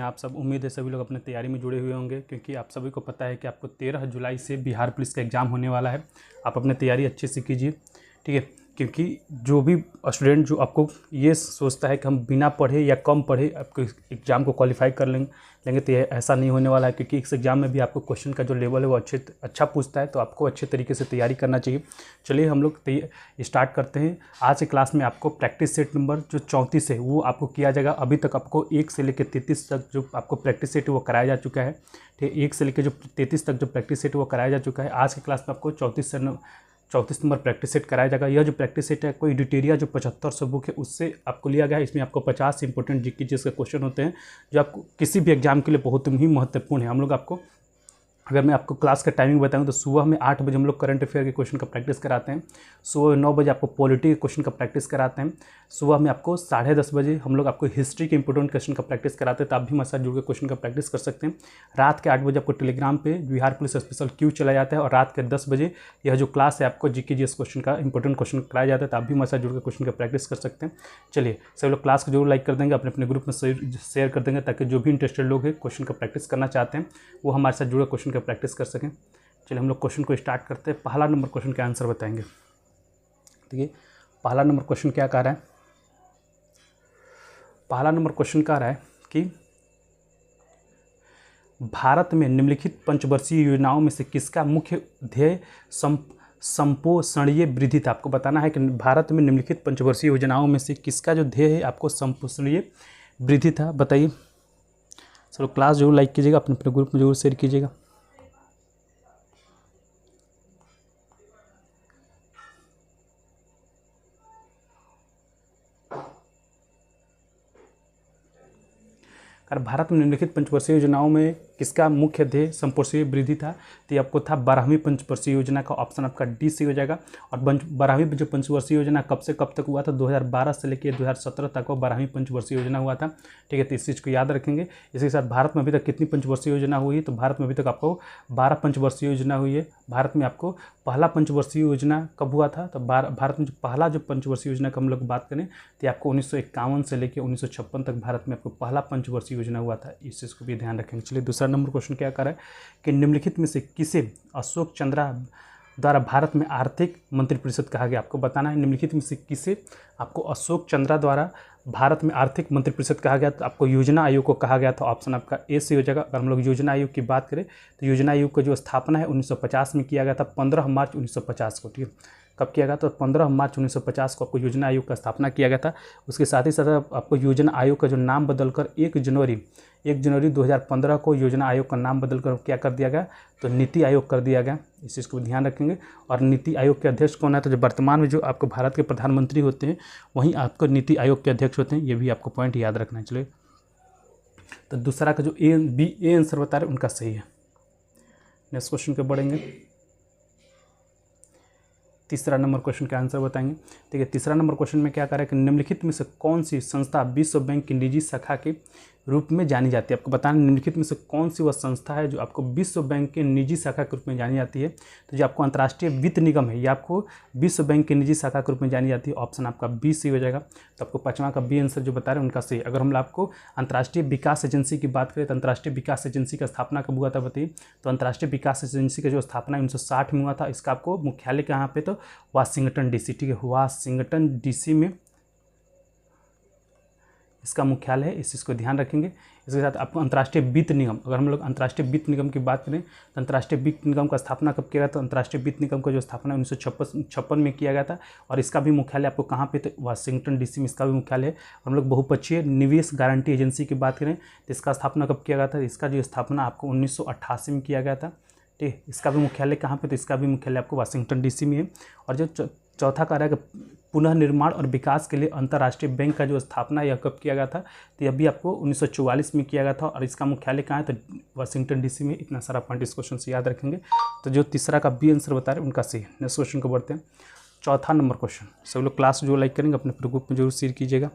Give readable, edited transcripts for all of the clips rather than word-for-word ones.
आप सब? उम्मीद है सभी लोग अपने तैयारी में जुड़े हुए होंगे, क्योंकि आप सभी को पता है कि आपको 13 जुलाई से बिहार पुलिस का एग्ज़ाम होने वाला है। आप अपनी तैयारी अच्छे से कीजिए, ठीक है। क्योंकि जो भी स्टूडेंट जो आपको ये सोचता है कि हम बिना पढ़े या कम पढ़े आपको एग्ज़ाम को क्वालिफाई कर लेंगे तो ये ऐसा नहीं होने वाला है, क्योंकि इस एग्ज़ाम में भी आपको क्वेश्चन का जो लेवल है वो अच्छा पूछता है, तो आपको अच्छे तरीके से तैयारी करना चाहिए। चलिए हम लोग स्टार्ट करते हैं। आज की क्लास में आपको प्रैक्टिस सेट नंबर जो 34 है वो आपको किया जाएगा। अभी तक आपको 1 से लेकर 33 तक जो आपको प्रैक्टिस सेट है वो कराया जा चुका है, ठीक है। 1 से लेकर जो 33 तक जो प्रैक्टिस सेट है वो कराया जा चुका है। आज की क्लास में आपको 34 नंबर प्रैक्टिस सेट कराया जाएगा। यह जो प्रैक्टिस सेट है कोई एडिटोरिया जो 7500 बुक है उससे आपको लिया गया है। इसमें आपको 50 इंपॉर्टेंट जीके के क्वेश्चन होते हैं जो आपको किसी भी एग्जाम के लिए बहुत ही महत्वपूर्ण है। हम लोग आपको, अगर मैं आपको क्लास का टाइमिंग बताऊं तो सुबह में 8 बजे हम लोग करंट अफेयर के क्वेश्चन का प्रैक्टिस कराते हैं। सुबह 9 बजे आपको पॉलिटी के क्वेश्चन का प्रैक्टिस कराते हैं। सुबह में आपको 10:30 बजे हम लोग आपको हिस्ट्री के इंपॉर्टेंट क्वेश्चन का प्रैक्टिस कराते हैं, तो आप भी हमारे साथ जुड़ के क्वेश्चन का प्रैक्टिस कर सकते हैं। रात के 8 बजे आपको टेलीग्राम पे बिहार पुलिस स्पेशल क्यू चला जाता है, और रात के 10 बजे यह जो क्लास है आपको जीके जीएस क्वेश्चन का इंपॉर्टेंट क्वेश्चन कराया जाता है, तो आप भी हमारे साथ जुड़ के क्वेश्चन का प्रैक्टिस कर सकते हैं। चलिए सभी लोग क्लास को जरूर लाइक कर देंगे, अपने ग्रुप में शेयर कर देंगे, ताकि जो भी इंटरेस्टेड लोग हैं क्वेश्चन का प्रैक्टिस करना चाहते हैं वो हमारे साथ जुड़े क्वेश्चन का प्रैक्टिस कर सकें। चलिए हम लोग क्वेश्चन को स्टार्ट करते हैं। पहला नंबर क्वेश्चन का आंसर बताएंगे। ठीक है, पहला नंबर क्वेश्चन क्या कह रहा है? पहला नंबर क्वेश्चन कह रहा है कि भारत में निम्नलिखित पंचवर्षीय योजनाओं में से किसका मुख्य ध्येय संपोषणीय वृद्धि था। आपको बताना है कि भारत में निम्नलिखित पंचवर्षीय योजनाओं में से किसका जो ध्येय है आपको संपोषणीय वृद्धि था। बताइए। चलो क्लास जरूर लाइक कीजिएगा, अपने ग्रुप में जरूर शेयर कीजिएगा। अगर भारत में निम्नलिखित पंचवर्षीय योजनाओं में किसका मुख्य ध्येय संपोषणीय वृद्धि था, तो ये आपको था 12वीं पंचवर्षीय योजना का ऑप्शन आपका डी सी हो जाएगा। और 12वीं जो पंचवर्षीय योजना कब से कब तक हुआ था? 2012 से लेकर 2017 तक वो 12वीं पंचवर्षीय योजना हुआ था, ठीक है। तो इस चीज़ को याद रखेंगे। इसके साथ भारत में अभी तक कितनी पंचवर्षीय योजना हुई है? तो भारत में अभी तक आपको 12 पंचवर्षीय योजना हुई है। भारत में आपको पहला पंचवर्षीय योजना कब हुआ था? तो भारत में जो पहला जो पंचवर्षीय योजना का हम लोग बात करें तो आपको 1951 से लेकर 1956 तक भारत में आपको पहला पंचवर्षीय योजना हुआ था। इस चीज़ को भी ध्यान रखेंगे। चलिए दूसरा नंबर क्वेश्चन क्या कर रहा है कि निम्नलिखित में से किसे अशोक चंद्रा द्वारा भारत में आर्थिक मंत्रिपरिषद कहा गया। आपको बताना है निम्नलिखित में से किसे आपको अशोक चंद्रा द्वारा भारत में आर्थिक मंत्रिपरिषद कहा गया। तो आपको योजना आयोग को कहा गया था, ऑप्शन आपका ए से हो जाएगा। अगर हम लोग योजना आयोग की बात करें तो योजना आयोग का जो स्थापना है 1950 में किया गया था, 15 मार्च 1950 को, ठीक है। कब किया गया? तो 15 मार्च 1950 को आपको योजना आयोग का स्थापना किया गया था। उसके साथ ही साथ आपको योजना आयोग का जो नाम बदलकर 1 जनवरी 2015 को योजना आयोग का नाम बदलकर क्या कर दिया गया? तो नीति आयोग कर दिया गया। इस चीज़ को ध्यान रखेंगे। और नीति आयोग के अध्यक्ष कौन है? तो जो वर्तमान में जो आपको भारत के प्रधानमंत्री होते हैं वहीं आपको नीति आयोग के अध्यक्ष होते हैं। ये भी आपको पॉइंट याद रखना है। चलिए तो दूसरा का जो ए आंसर बता रहे उनका सही है। नेक्स्ट क्वेश्चन पे बढ़ेंगे। तीसरा नंबर क्वेश्चन का आंसर बताएंगे। ठीक है, तीसरा नंबर क्वेश्चन में क्या कह रहा है कि निम्नलिखित में से कौन सी संस्था विश्व बैंक की निजी शाखा के रूप में जानी जाती है। आपको बताना निम्नलिखित में से कौन सी वह संस्था है जो आपको विश्व बैंक के निजी शाखा के रूप में जानी जाती है। तो जो आपको अंतर्राष्ट्रीय वित्त निगम है ये आपको विश्व बैंक के निजी शाखा के रूप में जानी जाती है। ऑप्शन आपका बी सी हो जाएगा। तो आपको पाँचवां का बी आंसर जो बता रहे हैं उनका सही। अगर हम आपको अंतर्राष्ट्रीय विकास एजेंसी की बात करें तो अंतर्राष्ट्रीय विकास एजेंसी का स्थापना कब हुआ था बताइए। तो अंतर्राष्ट्रीय विकास एजेंसी का जो स्थापना 1960 में हुआ था। इसका आपको मुख्यालय कहाँ पे? तो वाशिंगटन डीसी, ठीक है, वाशिंगटन डीसी में इसका मुख्यालय है। इस चीज़ को ध्यान रखेंगे। इसके साथ आपको अंतर्राष्ट्रीय वित्त निगम, अगर हम लोग अंतर्राष्ट्रीय वित्त निगम की बात करें तो अंतर्राष्ट्रीय वित्त निगम का स्थापना कब किया गया? तो अंतर्राष्ट्रीय वित्त निगम का जो स्थापना 1956 में किया गया था। और इसका भी मुख्यालय आपको कहाँ पे? तो वाशिंगटन डीसी में इसका भी मुख्यालय है। हम लोग बहुपक्षीय निवेश गारंटी एजेंसी की बात करें तो इसका स्थापना कब किया गया था? इसका जो स्थापना आपको 1988 में किया गया था, ठीक है। इसका भी मुख्यालय कहाँ पे? तो इसका भी मुख्यालय आपको वाशिंगटन डीसी में है। और जो चौथा कार्य है कि पुनः निर्माण और विकास के लिए अंतर्राष्ट्रीय बैंक का जो स्थापना यह कब किया गया था? तो यह भी आपको 1944 में किया गया था। और इसका मुख्यालय कहाँ है? तो वाशिंगटन डीसी में। इतना सारा पॉइंट इस क्वेश्चन से याद रखेंगे। तो जो तीसरा का बी आंसर बता रहे उनका सही। नेक्स्ट क्वेश्चन को बढ़ते हैं। चौथा नंबर क्वेश्चन, सब लोग क्लास जो लाइक करेंगे अपने ग्रुप में जरूर शेयर कीजिएगा।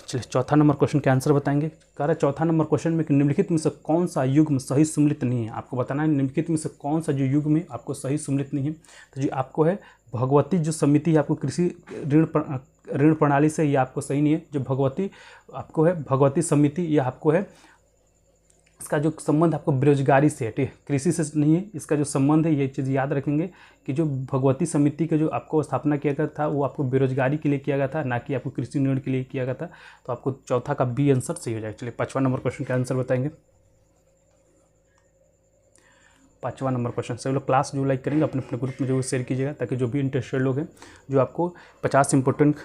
चलिए चौथा नंबर क्वेश्चन के आंसर बताएंगे। कह रहा है चौथा नंबर क्वेश्चन में कि निम्नलिखित में से कौन सा युग्म सही सम्मिलित नहीं है। आपको बताना है निम्नलिखित में से कौन सा जो युग्म है आपको सही सम्मिलित नहीं है। तो जी आपको है भगवती जो समिति है आपको कृषि ऋण प्रणाली से, यह आपको सही नहीं है। जो भगवती आपको है भगवती समिति, यह आपको है इसका जो संबंध आपको बेरोजगारी से है, ठीक है, कृषि से नहीं है। इसका जो संबंध है, ये चीज़ याद रखेंगे कि जो भगवती समिति का जो आपको स्थापना किया गया था वो आपको बेरोजगारी के लिए किया गया था, ना कि आपको कृषि ऋण के लिए किया गया था। तो आपको चौथा का बी आंसर सही हो जाएगा। चलिए 5वां नंबर क्वेश्चन का आंसर बताएंगे। 5वां नंबर क्वेश्चन सभी लोग क्लास जो लाइक करेंगे अपने अपने ग्रुप में जो शेयर कीजिएगा, ताकि जो भी इंटरेस्टेड लोग हैं, जो आपको 50 इंपॉर्टेंट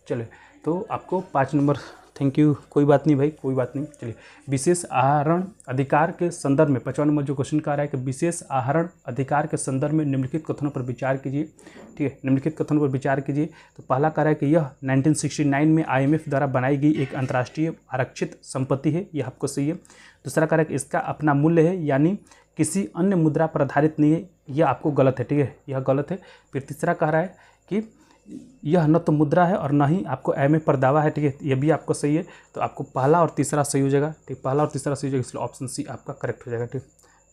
चलिए तो आपको 5 नंबर, थैंक यू, कोई बात नहीं भाई, कोई बात नहीं। चलिए विशेष आहरण अधिकार के संदर्भ में 5वां नंबर जो क्वेश्चन कह रहा है कि विशेष आहरण अधिकार के संदर्भ में निम्नलिखित कथनों पर विचार कीजिए, ठीक है, निम्नलिखित कथनों पर विचार कीजिए। तो पहला कह रहा है कि यह 1969 में IMF द्वारा बनाई गई एक अंतर्राष्ट्रीय आरक्षित संपत्ति है, यह आपको सही है। दूसरा कह रहा है कि इसका अपना मूल्य है, यानी किसी अन्य मुद्रा पर आधारित नहीं है, यह आपको गलत है, ठीक है, यह गलत है। फिर तीसरा कह रहा है कि यह न तो मुद्रा है और न ही आपको IMF पर दावा है, ठीक है, यह भी आपको सही है। तो आपको पहला और तीसरा सही हो जाएगा, ठीक, पहला और तीसरा सही हो जाएगा, इसलिए ऑप्शन सी आपका करेक्ट हो जाएगा, ठीक।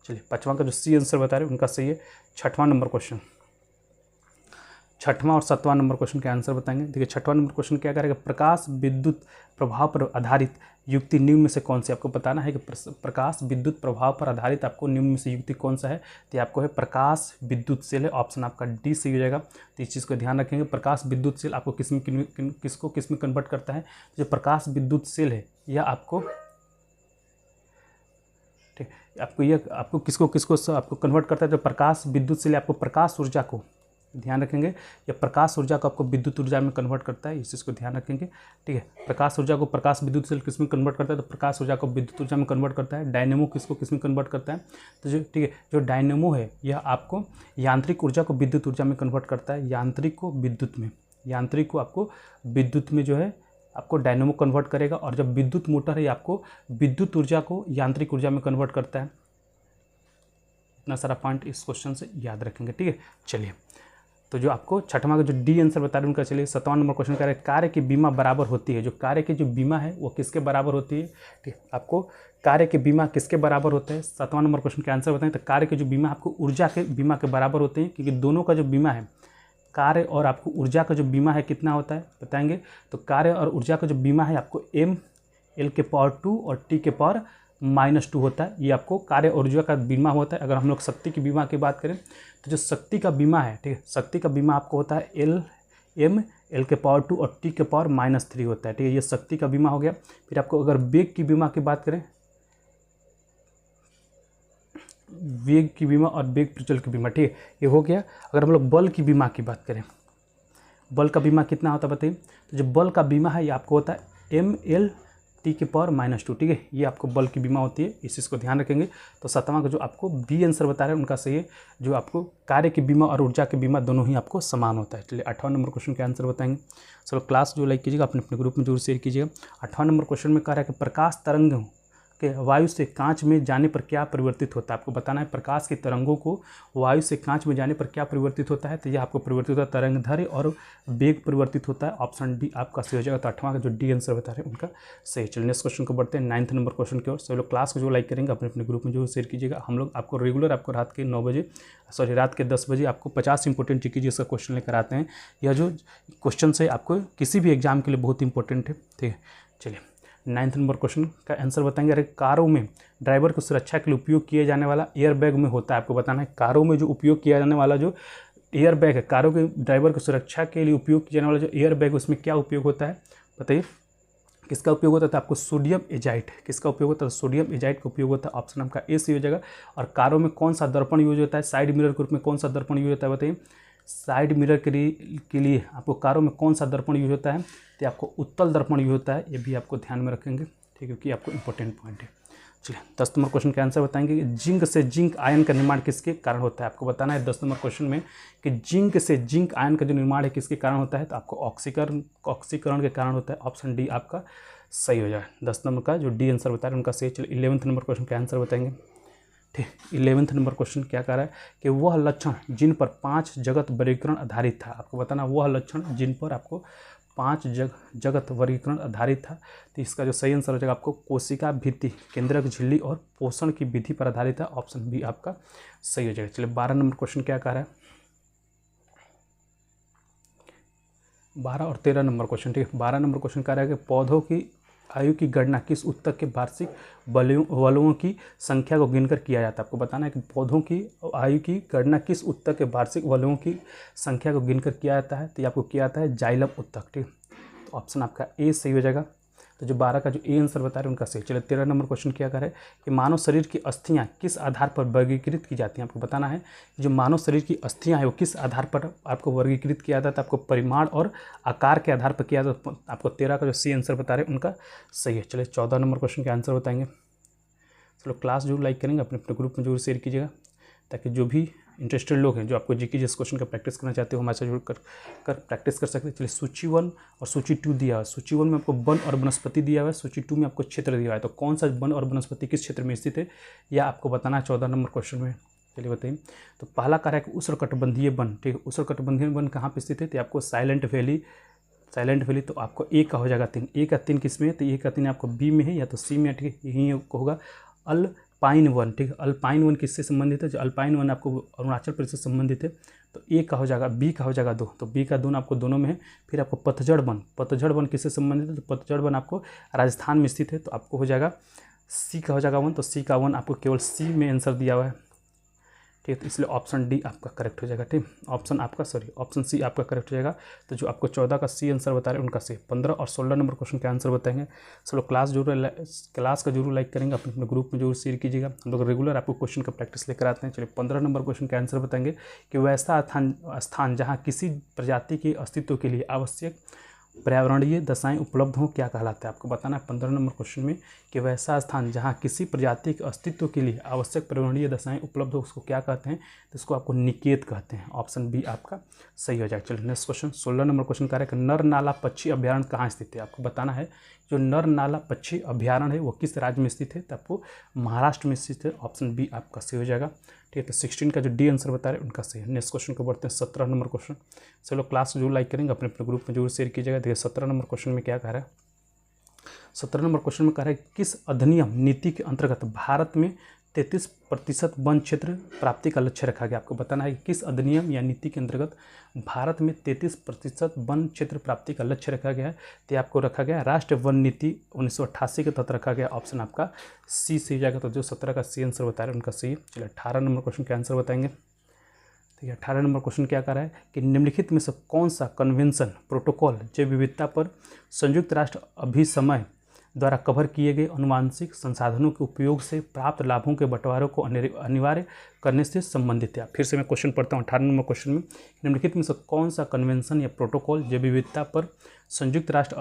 चलिए 5वां का जो सी आंसर बता रहे हैं उनका सही है। 6वां नंबर क्वेश्चन, 6वां और 7वां नंबर क्वेश्चन के आंसर बताएंगे। देखिए 6वां नंबर क्वेश्चन क्या करेगा, प्रकाश विद्युत प्रभाव पर आधारित युक्ति निम्न में से कौन सी, आपको बताना है कि प्रकाश विद्युत प्रभाव पर आधारित आपको निम्न में से युक्ति कौन सा है। तो आपको है प्रकाश विद्युत सेल है, ऑप्शन आपका डी सही हो जाएगा। तो इस चीज़ को ध्यान रखेंगे, प्रकाश विद्युत सेल आपको किसको किस में कन्वर्ट करता है। जो प्रकाश विद्युत सेल है यह आपको, ठीक, आपको किसको आपको कन्वर्ट करता है। जो प्रकाश विद्युत सेल आपको प्रकाश ऊर्जा को, ध्यान रखेंगे, या प्रकाश ऊर्जा को आपको विद्युत ऊर्जा में कन्वर्ट करता है, इस चीज़ को ध्यान रखेंगे, ठीक है। प्रकाश ऊर्जा को प्रकाश विद्युत सेल किस में कन्वर्ट करता है, तो प्रकाश ऊर्जा को विद्युत ऊर्जा में कन्वर्ट करता है। डायनेमो किसको किस में कन्वर्ट करता है, तो जो, ठीक है, जो डायनेमो है यह आपको यांत्रिक ऊर्जा को विद्युत ऊर्जा में कन्वर्ट करता है, यांत्रिक को विद्युत में, यांत्रिक को आपको विद्युत में जो है आपको डायनेमो कन्वर्ट करेगा। और जब विद्युत मोटर है आपको विद्युत ऊर्जा को यांत्रिक ऊर्जा में कन्वर्ट करता है। इतना सारा पॉइंट इस क्वेश्चन से याद रखेंगे, ठीक है। चलिए तो जो आपको 6वां का जो डी आंसर बता रहे हैं उनका, चलिए 7वां नंबर क्वेश्चन कह रहे हैं कार्य की बीमा बराबर होती है। जो कार्य की जो बीमा है वो किसके बराबर होती है, ठीक है, आपको कार्य की बीमा किसके बराबर होता है। 7वां नंबर क्वेश्चन के आंसर बताएं। तो कार्य की जो बीमा आपको ऊर्जा के बीमा के बराबर होते हैं, क्योंकि दोनों का जो बीमा है, कार्य और आपको ऊर्जा का जो बीमा है कितना होता है बताएंगे। तो कार्य और ऊर्जा का जो बीमा है आपको ml के पावर 2 और t के पावर -2 होता है। ये आपको कार्य और ऊर्जा का बीमा होता है। अगर हम लोग शक्ति की बीमा की बात करें तो जो शक्ति का बीमा है, ठीक है, शक्ति का बीमा आपको होता है l के पावर 2 और t के पावर -3 होता है, ठीक है, ये शक्ति का बीमा हो गया। फिर आपको अगर वेग की बीमा की बात करें, वेग की बीमा और वेग प्रचल की बीमा, ठीक है, ये हो गया। अगर हम लोग बल की बीमा की बात करें, बल का बीमा कितना होता है बताइए। तो जो बल का बीमा है ये आपको होता है ml t के पावर -2, ठीक है, ये आपको बल की बीमा होती है, इस चीज़ को ध्यान रखेंगे। तो 7वां का जो आपको बी आंसर बता रहे हैं उनका सही है। जो आपको कार्य की बीमा और ऊर्जा की बीमा दोनों ही आपको समान होता है। चलिए 8वां नंबर क्वेश्चन के आंसर बताएंगे। चलो क्लास जो लाइक कीजिएगा अपने अपने ग्रुप में जरूर शेयर कीजिएगा। 8वां नंबर क्वेश्चन में कह रहा है कि प्रकाश तरंगों के वायु से कांच में जाने पर क्या परिवर्तित होता है। आपको बताना है प्रकाश की तरंगों को वायु से कांच में जाने पर क्या परिवर्तित होता है। तो यह आपको परिवर्तित होता है तरंगदैर्घ्य और वेग परिवर्तित होता है। ऑप्शन डी आपका सही हो जाएगा। तो 8वां का जो डी आंसर बता रहे हैं उनका सही। चलिए नेक्स्ट क्वेश्चन को बढ़ते हैं 9th नंबर क्वेश्चन की ओर। सभी लोग क्लास को जो लाइक करेंगे अपने अपने ग्रुप में जो शेयर कीजिएगा। हम लोग आपको रेगुलर आपको रात के 9 बजे रात के 10 बजे आपको 50 इंपॉर्टेंट जीके इसका क्वेश्चन लेकर आते हैं। यह जो क्वेश्चन है आपको किसी भी एग्जाम के लिए बहुत इंपॉर्टेंट है, ठीक है। चलिए 9th नंबर क्वेश्चन का आंसर बताएंगे। अरे कारों में ड्राइवर की सुरक्षा के लिए उपयोग किए जाने वाला एयर बैग में होता है। आपको बताना है कारों में जो उपयोग किया जाने वाला जो एयर बैग है, कारों के ड्राइवर की सुरक्षा के लिए उपयोग किया जाने वाला जो एयर बैग उसमें क्या उपयोग होता है बताइए। किसका उपयोग होता है? तो आपको सोडियम एजाइट। किसका उपयोग होता है? सोडियम एजाइट का उपयोग होता है। ऑप्शन आपका ए सही हो जाएगा। और कारों में कौन सा दर्पण यूज होता है? साइड मिरर के रूप में कौन सा दर्पण यूज होता है बताइए। साइड मिरर के लिए आपको कारों में कौन सा दर्पण यूज होता है? तो आपको उत्तल दर्पण यूज होता है। ये भी आपको ध्यान में रखेंगे, ठीक है, क्योंकि आपको इंपॉर्टेंट पॉइंट है। चलिए 10 नंबर क्वेश्चन का आंसर बताएंगे। जिंक से जिंक आयन का निर्माण किसके कारण होता है? आपको बताना है 10 नंबर क्वेश्चन में कि जिंक से जिंक आयन का जो निर्माण है किसके कारण होता है? तो आपको ऑक्सीकरण के कारण होता है। ऑप्शन डी आपका सही हो जाए। 10 नंबर का जो डी आंसर बता रहे हैं उनका सही। चलिए 11th नंबर क्वेश्चन का आंसर बताएंगे, ठीक। 11th नंबर क्वेश्चन क्या कह रहा है कि वह लक्षण जिन पर 5 जगत वर्गीकरण आधारित था। आपको बताना वह लक्षण जिन पर आपको 5 जगत वर्गीकरण आधारित था। तो इसका जो सही आंसर हो जाएगा आपको कोशिका भित्ति, केंद्रक झिल्ली और पोषण की विधि पर आधारित था। ऑप्शन बी आपका सही हो जाएगा। चलिए 12 नंबर क्वेश्चन क्या कह रहा है, 12 और 13 नंबर क्वेश्चन, ठीक है। 12 नंबर क्वेश्चन कह रहा है कि पौधों की आयु की गणना किस ऊतक के वार्षिक वलयों की संख्या को गिनकर किया जाता है। आपको बताना है कि पौधों की आयु की गणना किस ऊतक के वार्षिक वलयों की संख्या को गिनकर किया जाता है। तो ये आपको किया जाता है जाइलम ऊतक, ठीक। तो ऑप्शन आपका ए सही हो जाएगा। तो जो 12 का जो ए आंसर बता रहे हैं उनका सही। चलिए 13 नंबर क्वेश्चन क्या कर रहे हैं कि मानव शरीर की अस्थियां किस आधार पर वर्गीकृत की जाती हैं। आपको बताना है कि जो मानव शरीर की अस्थियां हैं वो किस आधार पर आपको वर्गीकृत किया जाता है। आपको परिमाण और आकार के आधार पर किया जाता है। आपको 13 का जो सी आंसर बता रहे हैं उनका सही है। चलिए 14 नंबर क्वेश्चन के आंसर बताएंगे। चलो क्लास जरूर लाइक करेंगे, अपने अपने ग्रुप में जरूर शेयर कीजिएगा, ताकि जो भी इंटरेस्टेड लोग हैं जो आपको जीके जिस क्वेश्चन का प्रैक्टिस करना चाहते हो हमारे साथ जुड़ कर प्रैक्टिस कर सकते हैं। चलिए सूची 1 और सूची 2 दिया हुआ है। सूची 1 में आपको वन और वनस्पति दिया हुआ है, सूची 2 में आपको क्षेत्र दिया हुआ है। तो कौन सा वन और वनस्पति किस क्षेत्र में स्थित है यह आपको बताना है 14 नंबर क्वेश्चन में। चलिए बताइए। तो पहला कार्य है कि उष्णकटिबंधीय वन, ठीक है। उष्णकटिबंधीय वन कहाँ पर स्थित है, तो आपको साइलेंट वैली। तो आपको ए का हो जाएगा 3, ए का 3 किस में है, तो ए का 3 आपको बी में है या तो सी में, ठीक है। यही होगा अल्पाइन वन, ठीक है। अल्पाइन वन किससे संबंधित है, जो अल्पाइन वन आपको अरुणाचल प्रदेश से संबंधित है। तो ए का हो जाएगा, बी का हो जाएगा 2, तो बी का 2 आपको दोनों में है। फिर आपको पतझड़ वन किससे संबंधित है, तो पतझड़ वन आपको राजस्थान में स्थित है। तो आपको हो जाएगा सी का हो जाएगा 1, तो सी का 1 आपको केवल सी में आंसर दिया हुआ है, ठीक है। तो इसलिए ऑप्शन डी आपका करेक्ट हो जाएगा, ठीक। ऑप्शन सी आपका करेक्ट हो जाएगा। तो जो आपको 14 का सी आंसर बता रहे हैं उनका सी। 15 और 16 नंबर क्वेश्चन के आंसर बताएंगे। चलो क्लास का जरूर लाइक करेंगे, अपने ग्रुप में जरूर शेयर कीजिएगा। हम लोग रेगुलर आपको क्वेश्चन का प्रैक्टिस लेकर आते हैं। चलिए 15 नंबर क्वेश्चन के आंसर बताएंगे कि वैसा स्थान जहाँ किसी प्रजाति के अस्तित्व के लिए आवश्यक पर्यावरणीय दशाएं उपलब्ध हों क्या कहलाता है। आपको बताना है 15 नंबर क्वेश्चन में कि वैसा स्थान जहां किसी प्रजाति के अस्तित्व के लिए आवश्यक पर्यावरणीय दशाएं उपलब्ध हो उसको क्या कहते हैं, तो इसको आपको निकेत कहते हैं। ऑप्शन बी आपका सही हो जाएगा। चलिए नेक्स्ट क्वेश्चन 16 नंबर क्वेश्चन कह रहा है कि नर नाला पक्षी अभ्यारण्य कहाँ स्थित है। आपको बताना है जो नर नाला पक्षी अभ्यारण्य है वो किस राज्य में स्थित है, तो आपको महाराष्ट्र में स्थित है। ऑप्शन बी आपका सही हो जाएगा, ठीक है। तो 16 का जो डी आंसर बता रहे हैं उनका सही है। नेक्स्ट क्वेश्चन को बढ़ते हैं 17 नंबर क्वेश्चन। चलो क्लास जरूर लाइक करेंगे, अपने अपने ग्रुप में जरूर शेयर कीजिएगा। देखिए 17 नंबर क्वेश्चन में क्या कह रहा है, 17 नंबर क्वेश्चन में कह रहा है किस अधिनियम नीति के अंतर्गत भारत में 33% वन क्षेत्र प्राप्ति का लक्ष्य रखा गया। आपको बताना है कि किस अधिनियम या नीति के अंतर्गत भारत में 33% वन क्षेत्र प्राप्ति का लक्ष्य रखा गया है। तो आपको रखा गया राष्ट्रीय वन नीति 1988 के तहत रखा गया। ऑप्शन आपका सी सही जाएगा। तो जो 17 का सी आंसर बता रहे हैं उनका सही। चलिए 18 नंबर क्वेश्चन के आंसर बताएंगे। ठीक है 18 नंबर क्वेश्चन क्या कर रहा है कि निम्नलिखित में से कौन सा कन्वेंशन प्रोटोकॉल जैव विविधता पर संयुक्त राष्ट्र अभिसमय द्वारा कवर किए गए अनुवांशिक संसाधनों के उपयोग से प्राप्त लाभों के बंटवारे को अनिवार्य करने से संबंधित है। फिर से मैं क्वेश्चन पढ़ता हूँ 18 नंबर क्वेश्चन में, निम्नलिखित में से कौन सा कन्वेंशन या प्रोटोकॉल जैव विविधता पर संयुक्त राष्ट्र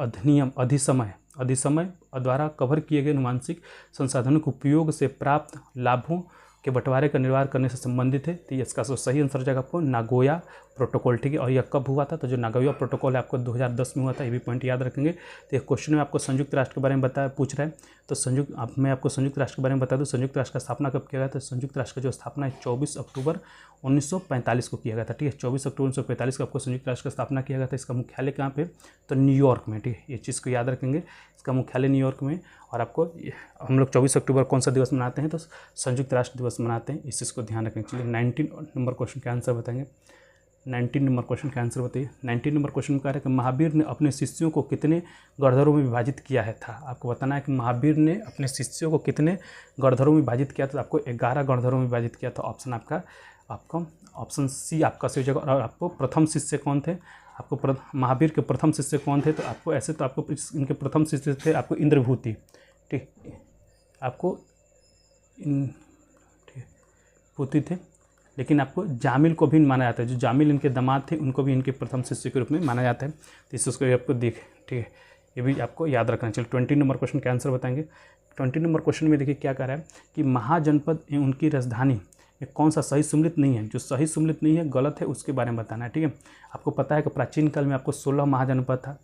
अधिसमय द्वारा कवर किए गए अनुवांशिक संसाधनों के उपयोग से प्राप्त लाभों के बंटवारे का निर्वाह करने से संबंधित है। तो इसका सही आंसर हो जाएगा आपको नागोया प्रोटोकॉल, ठीक है। और यह कब हुआ था, तो जो नागोया प्रोटोकॉल है आपको 2010 में हुआ था, ये भी पॉइंट याद रखेंगे। तो क्वेश्चन में आपको संयुक्त राष्ट्र के बारे में पूछ रहा है, तो मैं आपको संयुक्त राष्ट्र के बारे में बता दूं। संयुक्त राष्ट्र का स्थापना कब किया गया था, संयुक्त राष्ट्र का जो स्थापना है 24 अक्टूबर 1945 को किया गया था, ठीक है। 24 अक्टूबर 1945 को आपको संयुक्त राष्ट्र का स्थापना किया गया था। इसका मुख्यालय कहाँ पे, तो न्यूयॉर्क में, ठीक है। ये चीज़ को याद रखेंगे, इसका मुख्यालय न्यूयॉर्क में। और आपको हम लोग 24 अक्टूबर कौन सा दिवस मनाते हैं, तो संयुक्त राष्ट्र दिवस मनाते हैं, इस चीज़ को ध्यान रखेंगे। चलिए 19 नंबर क्वेश्चन का आंसर बताएंगे। 19 नंबर क्वेश्चन का आंसर बताइए। 19 नंबर क्वेश्चन में कह रहा है कि महावीर ने अपने शिष्यों को कितने गणधरों में विभाजित किया है था। आपको बताना है कि महावीर ने अपने शिष्यों को कितने गणधरों में विभाजित किया था। आपको 11 गणधरों में विभाजित किया था। ऑप्शन आपका ऑप्शन सी आपका सही हो जाएगा। और आपको प्रथम शिष्य कौन थे, आपको महावीर के प्रथम शिष्य कौन थे, तो आपको ऐसे तो आपको इनके प्रथम शिष्य थे आपको इंद्रभूति, ठीक, आपको भूति थे। लेकिन आपको जामिल को भी माना जाता है, जो जामिल इनके दामाद थे उनको भी इनके प्रथम शिष्य के रूप में माना जाता है। तो इसको आपको ठीक है, ये भी आपको याद रखना चाहिए। 20 नंबर क्वेश्चन का आंसर बताएंगे। 20 नंबर क्वेश्चन में देखिए क्या कह रहा है कि महाजनपद एवं उनकी राजधानी में कौन सा सही सम्मिलित नहीं है। जो सही सम्मिलित नहीं है, गलत है, उसके बारे में बताना है, ठीक है। आपको पता है कि प्राचीन काल में आपको 16 महाजनपद था,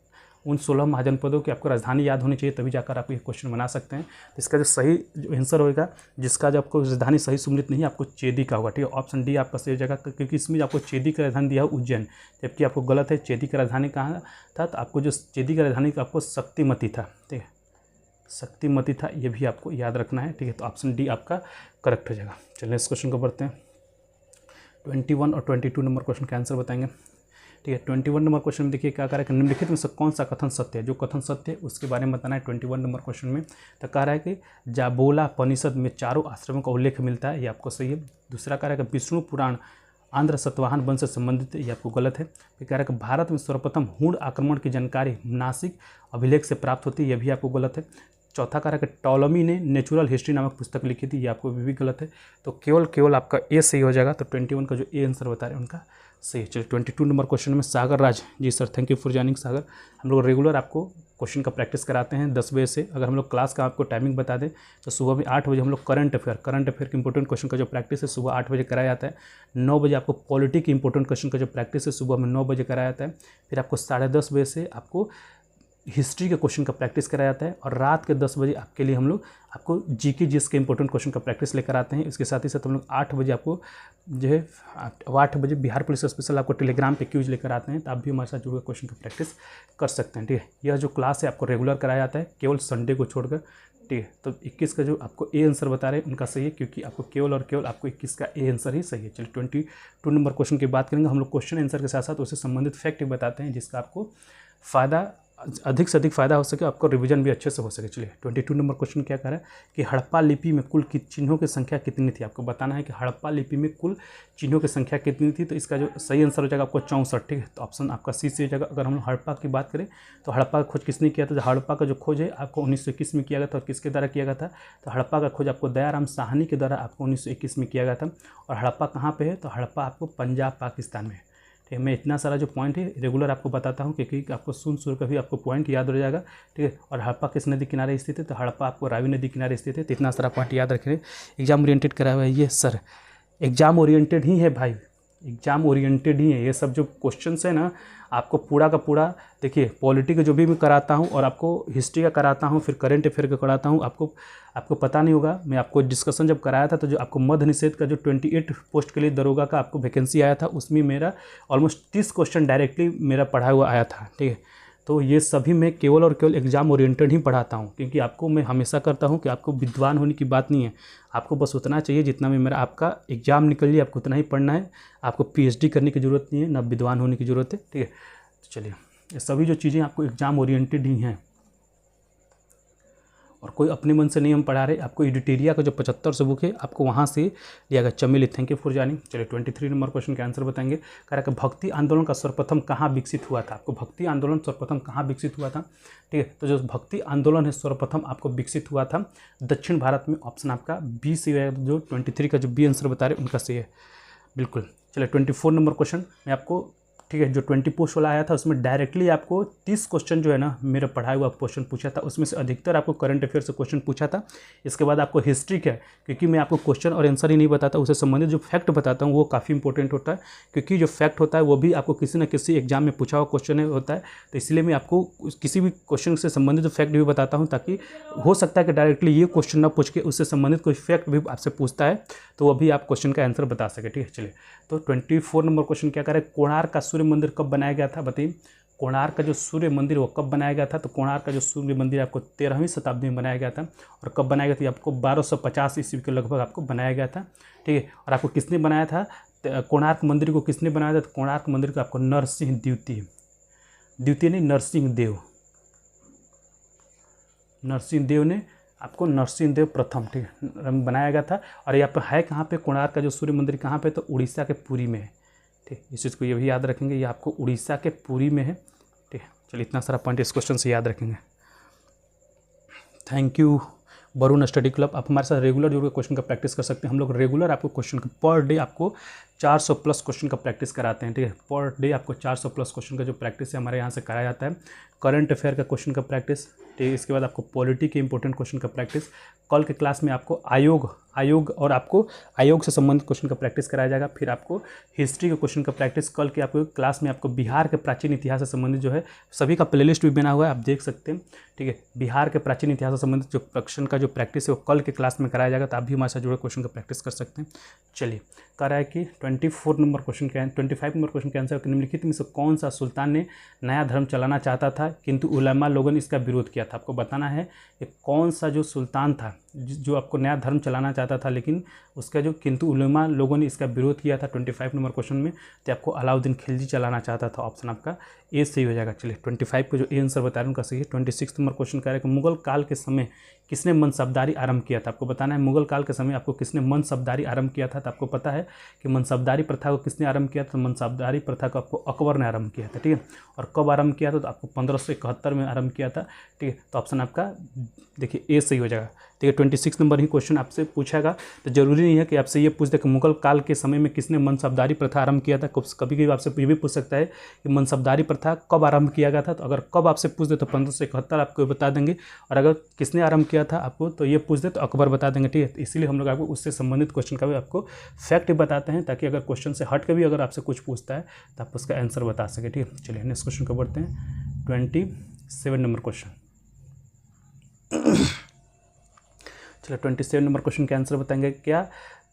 उन 16 महाजनपदों की आपको राजधानी याद होनी चाहिए, तभी जाकर आप ये क्वेश्चन बना सकते हैं। तो इसका जो सही जो आंसर होगा, जिसका जो आपको राजधानी सही सुमिलित नहीं, आपको चेदी का होगा, ठीक है। ऑप्शन डी आपका सही जगह, क्योंकि इसमें आपको चेदी का राजधानी दिया है उज्जैन, जबकि आपको गलत है। चेदी का राजधानी कहाँ था, तो आपको जो चेदी का राजधानी आपको शक्तिमती था, ठीक है, शक्तिमती था, ये भी आपको याद रखना है, ठीक है। तो ऑप्शन डी आपका करेक्ट हो जाएगा। चलिए इस क्वेश्चन को पढ़ते हैं। 21 और 22 नंबर क्वेश्चन का आंसर बताएंगे, ठीक है। 21 नंबर क्वेश्चन में देखिए क्या कह रहा है कि निम्नलिखित में से कौन सा कथन सत्य है। जो कथन सत्य है उसके बारे में बताना है 21 नंबर क्वेश्चन में। तो कह रहा है कि जाबोला उपनिषद में चारों आश्रमों का उल्लेख मिलता है, ये आपको सही है। दूसरा कह रहा है कि विष्णु पुराण आंध्र सतवाहन वंश से संबंधित है, ये आपको गलत है। फिर कह रहा है कि भारत में सर्वप्रथम हूण आक्रमण की जानकारी नासिक अभिलेख से प्राप्त होती है, यह भी आपको गलत है। चौथा कह रहा है कि टॉलमी ने नेचुरल हिस्ट्री नामक पुस्तक लिखी थी, ये आपको भी गलत है। तो केवल आपका ए सही हो जाएगा। तो 21 का जो ए आंसर बता रहे हैं उनका सही है। चलिए 22 नंबर क्वेश्चन में Sagar Raj ji sir, thank you for joining Sagar. हम लोग रेगुलर आपको क्वेश्चन का प्रैक्टिस कराते हैं 10 बजे से। अगर हम लोग क्लास का आपको टाइमिंग बता दें तो सुबह में 8 बजे हम लोग करंट अफेयर के इंपॉर्टेंट क्वेश्चन का जो प्रैक्टिस है सुबह 8 बजे कराया जाता है। 9 बजे आपको पॉलिटी के इंपॉर्टेंट क्वेश्चन का जो प्रैक्टिस है सुबह में 9 बजे कराया जाता है। फिर आपको 10:30 बजे से आपको हिस्ट्री के क्वेश्चन का प्रैक्टिस कराया जाता है, और रात के 10 बजे आपके लिए हम लोग आपको जीके जीएस के इंपॉर्टेंट क्वेश्चन का प्रैक्टिस लेकर आते हैं। इसके साथ ही साथ हम लोग 8 बजे आपको जो है 8 बजे बिहार पुलिस स्पेशल आपको टेलीग्राम पे क्यूज लेकर आते हैं, तो आप भी हमारे साथ जुड़कर क्वेश्चन का प्रैक्टिस कर सकते हैं, ठीक है। यह जो क्लास है आपको रेगुलर कराया जाता है, केवल संडे को छोड़कर, ठीक है। तो 21 का जो आपको ए आंसर बता रहे हैं उनका सही है, क्योंकि आपको केवल आपको 21 का ए आंसर ही सही है। चलिए 22 नंबर क्वेश्चन की बात करेंगे। हम लोग क्वेश्चन आंसर के साथ साथ उससे संबंधित फैक्ट भी बताते हैं, जिसका आपको फ़ायदा अधिक से अधिक फ़ायदा हो सके, आपको रिवीजन भी अच्छे से हो सके। चलिए 22 नंबर क्वेश्चन क्या कह रहा है कि हड़प्पा लिपि में कुल चिन्हों की संख्या कितनी थी। आपको बताना है कि हड़प्पा लिपि में कुल चिन्हों की संख्या कितनी थी। तो इसका जो सही आंसर हो जाएगा आपको 64, ठीक है। तो ऑप्शन आपका सी से हो जाएगा। अगर हम लोग हड़प्पा की बात करें तो हड़प्पा का खोज किसने किया था। हड़प्पा का जो खोज है आपको 1921 में किया गया था, और किसके द्वारा किया गया था, तो हड़प्पा का खोज आपको दयाराम साहनी के द्वारा आपको 1921 में किया गया था। और हड़प्पा कहाँ पर है, तो हड़प्पा आपको पंजाब पाकिस्तान में है। मैं इतना सारा जो पॉइंट है रेगुलर आपको बताता हूँ, क्योंकि आपको सुन का भी आपको पॉइंट याद हो जाएगा, ठीक है। और हड़प्पा किस नदी किनारे स्थित है, तो हड़प्पा आपको रावी नदी किनारे स्थित है। तो इतना सारा पॉइंट याद रखें। एग्जाम ओरिएंटेड करा हुआ है ये सर, एग्जाम ओरिएंटेड ही है भाई, एग्जाम ओरिएंटेड ही है। ये सब जो क्वेश्चंस है ना आपको पूरा का पूरा देखिए, पॉलिटी का जो भी मैं कराता हूँ और आपको हिस्ट्री का कराता हूँ, फिर करंट अफेयर का कराता हूँ। आपको पता नहीं होगा, मैं आपको डिस्कशन जब कराया था तो जो आपको मध्य निषेध का जो 28 पोस्ट के लिए दरोगा का आपको वैकेंसी आया था, उसमें मेरा ऑलमोस्ट 30 क्वेश्चन डायरेक्टली मेरा पढ़ा हुआ आया था, ठीक है। तो ये सभी मैं केवल और केवल एग्जाम ओरिएंटेड ही पढ़ाता हूँ, क्योंकि आपको मैं हमेशा करता हूँ कि आपको विद्वान होने की बात नहीं है, आपको बस उतना चाहिए जितना में मेरा आपका एग्जाम निकल जाए, आपको उतना ही पढ़ना है। आपको पीएचडी करने की ज़रूरत नहीं है, ना विद्वान होने की ज़रूरत है, ठीक है। तो चलिए ये सभी जो चीज़ें आपको एग्जाम ओरिएंटेड ही हैं, और कोई अपने मन से नहीं हम पढ़ा रहे। आपको एडिटेरिया का जो 75 से बुक है आपको वहाँ से लिया गया। चमेली, थैंक यू फॉर जानिंग। चलिए 23 नंबर क्वेश्चन का आंसर बताएंगे। कह रहा है कि भक्ति आंदोलन का सर्वप्रथम कहाँ विकसित हुआ था। आपको भक्ति आंदोलन सर्वप्रथम कहाँ विकसित हुआ था, ठीक है। तो जो भक्ति आंदोलन है सर्वप्रथम आपको विकसित हुआ था दक्षिण भारत में। ऑप्शन आपका बी से है, जो 23 का जो बी आंसर बता रहे उनका सही है, बिल्कुल। चलिए 24 नंबर क्वेश्चन मैं आपको, ठीक है, जो 20 पोस्ट वाला आया था उसमें डायरेक्टली आपको 30 क्वेश्चन जो है ना मेरा पढ़ाया हुआ क्वेश्चन पूछा था, उसमें से अधिकतर आपको करंट अफेयर से क्वेश्चन पूछा था। इसके बाद आपको हिस्ट्री का, क्योंकि मैं आपको क्वेश्चन और आंसर ही नहीं बताता, उससे संबंधित जो फैक्ट बताता हूँ वो काफ़ी इंपॉर्टेंट होता है, क्योंकि जो फैक्ट होता है वो भी आपको किसी न किसी एग्जाम में पूछा हुआ क्वेश्चन होता है। तो इसलिए मैं आपको किसी भी क्वेश्चन से संबंधित जो फैक्ट भी बताता हूँ, ताकि हो सकता है कि डायरेक्टली ये क्वेश्चन ना पूछ के उससे संबंधित कोई फैक्ट भी आपसे पूछता है, तो वो भी आप क्वेश्चन का आंसर बता सके, ठीक है। चलिए तो 24 नंबर क्वेश्चन क्या करें, कोणार्क का सूर्य मंदिर कब बनाया गया था, बताइए। कोणार्क का जो सूर्य मंदिर वो कब बनाया गया था, तो कोणार्क का जो सूर्य मंदिर आपको 13वीं शताब्दी में बनाया गया था। और कब बनाया गया था, आपको 1250 ईस्वी के लगभग आपको बनाया गया था, ठीक है। और आपको किसने बनाया था, कोणार्क मंदिर को किसने बनाया था, तो कोणार्क मंदिर को आपको नरसिंह द्वितीय नहीं, नरसिंह देव ने आपको नरसिंह देव प्रथम, ठीक है, बनाया गया था। और ये आप है कहाँ पे, कोणार्क का जो सूर्य मंदिर कहाँ पे, तो उड़ीसा के पुरी में है, ठीक। इस चीज़ को ये भी याद रखेंगे, ये आपको उड़ीसा के पुरी में है, ठीक है। चलिए इतना सारा पॉइंट इस क्वेश्चन से याद रखेंगे। Thank you Varun study club. आप हमारे साथ रेगुलर जो क्वेश्चन का प्रैक्टिस कर सकते हैं। हम लोग रेगुलर आपको क्वेश्चन का पर डे आपको 400 प्लस क्वेश्चन का प्रैक्टिस कराते हैं, ठीक है। पर डे आपको 400 प्लस क्वेश्चन का जो प्रैक्टिस है हमारे यहाँ से कराया जाता है। करंट अफेयर का क्वेश्चन का प्रैक्टिस, ठीक है। इसके बाद आपको पॉलिटी के इंपॉर्टेंट क्वेश्चन का प्रैक्टिस। कल के क्लास में आपको आयोग और आपको आयोग से संबंधित क्वेश्चन का प्रैक्टिस कराया जाएगा। फिर आपको हिस्ट्री के क्वेश्चन का प्रैक्टिस। कल के आपको क्लास में आपको बिहार के प्राचीन इतिहास से संबंधित जो है सभी का प्लेलिस्ट भी बना हुआ है, आप देख सकते हैं, ठीक है। बिहार के प्राचीन इतिहास से संबंधित जो क्वेश्चन का जो प्रैक्टिस है वो कल के क्लास में कराया जाएगा, तो आप भी हमारे साथ जुड़े क्वेश्चन का प्रैक्टिस कर सकते हैं। चलिए, कह रहा है कि 24 नंबर क्वेश्चन का 25 नंबर क्वेश्चन का आंसर, निम्नलिखित में से कौन सा सुल्तान ने नया धर्म चलाना चाहता था किंतु उलमा लोगों ने इसका विरोध किया था। आपको बताना है कि कौन सा जो सुल्तान था जो आपको नया धर्म चलाना चाहता था, लेकिन उसका जो किंतु उलमा लोगों ने इसका विरोध किया था 25 नंबर क्वेश्चन में, तो आपको अलाउद्दीन खिलजी चलाना चाहता था। ऑप्शन आपका ए सही हो जाएगा। चलिए, 25 को जो ए आंसर बता रहे हैं उनका सही है। 26 नंबर क्वेश्चन कह रहा है कि मुगल काल के समय किसने मनसबदारी आरंभ किया था। आपको बताना है मुगल काल के समय आपको किसने मनसबदारी आरंभ किया था। तो आपको पता है कि मनसबदारी प्रथा को किसने आरंभ किया था। मनसबदारी प्रथा को आपको अकबर ने आरंभ किया था, ठीक है। और कब आरंभ किया था, तो आपको 1571 में आरंभ किया था, ठीक है। तो ऑप्शन आपका देखिए ए सही हो जाएगा, ठीक है। 26 नंबर ही क्वेश्चन आपसे पूछेगा, तो जरूरी नहीं है कि आपसे ये पूछ दे कि मुगल काल के समय में किसने मनसबदारी प्रथा आरंभ किया था। कभी कभी आपसे ये भी पूछ सकता है कि मनसबदारी प्रथा कब आरंभ किया गया था। तो अगर कब आपसे पूछ दे तो 1571 आपको बता देंगे, और अगर किसने आरंभ किया था आपको तो ये पूछ दे तो अकबर बता देंगे, ठीक है। तो इसीलिए हम लोग आपको उससे संबंधित क्वेश्चन का भी आपको फैक्ट बताते हैं, ताकि अगर क्वेश्चन से हट के भी अगर आपसे कुछ पूछता है तो आप उसका आंसर बता सके, ठीक है। चलिए नेक्स्ट क्वेश्चन को बढ़ते हैं। 27 नंबर क्वेश्चन। चलो 27 नंबर क्वेश्चन के आंसर बताएंगे। क्या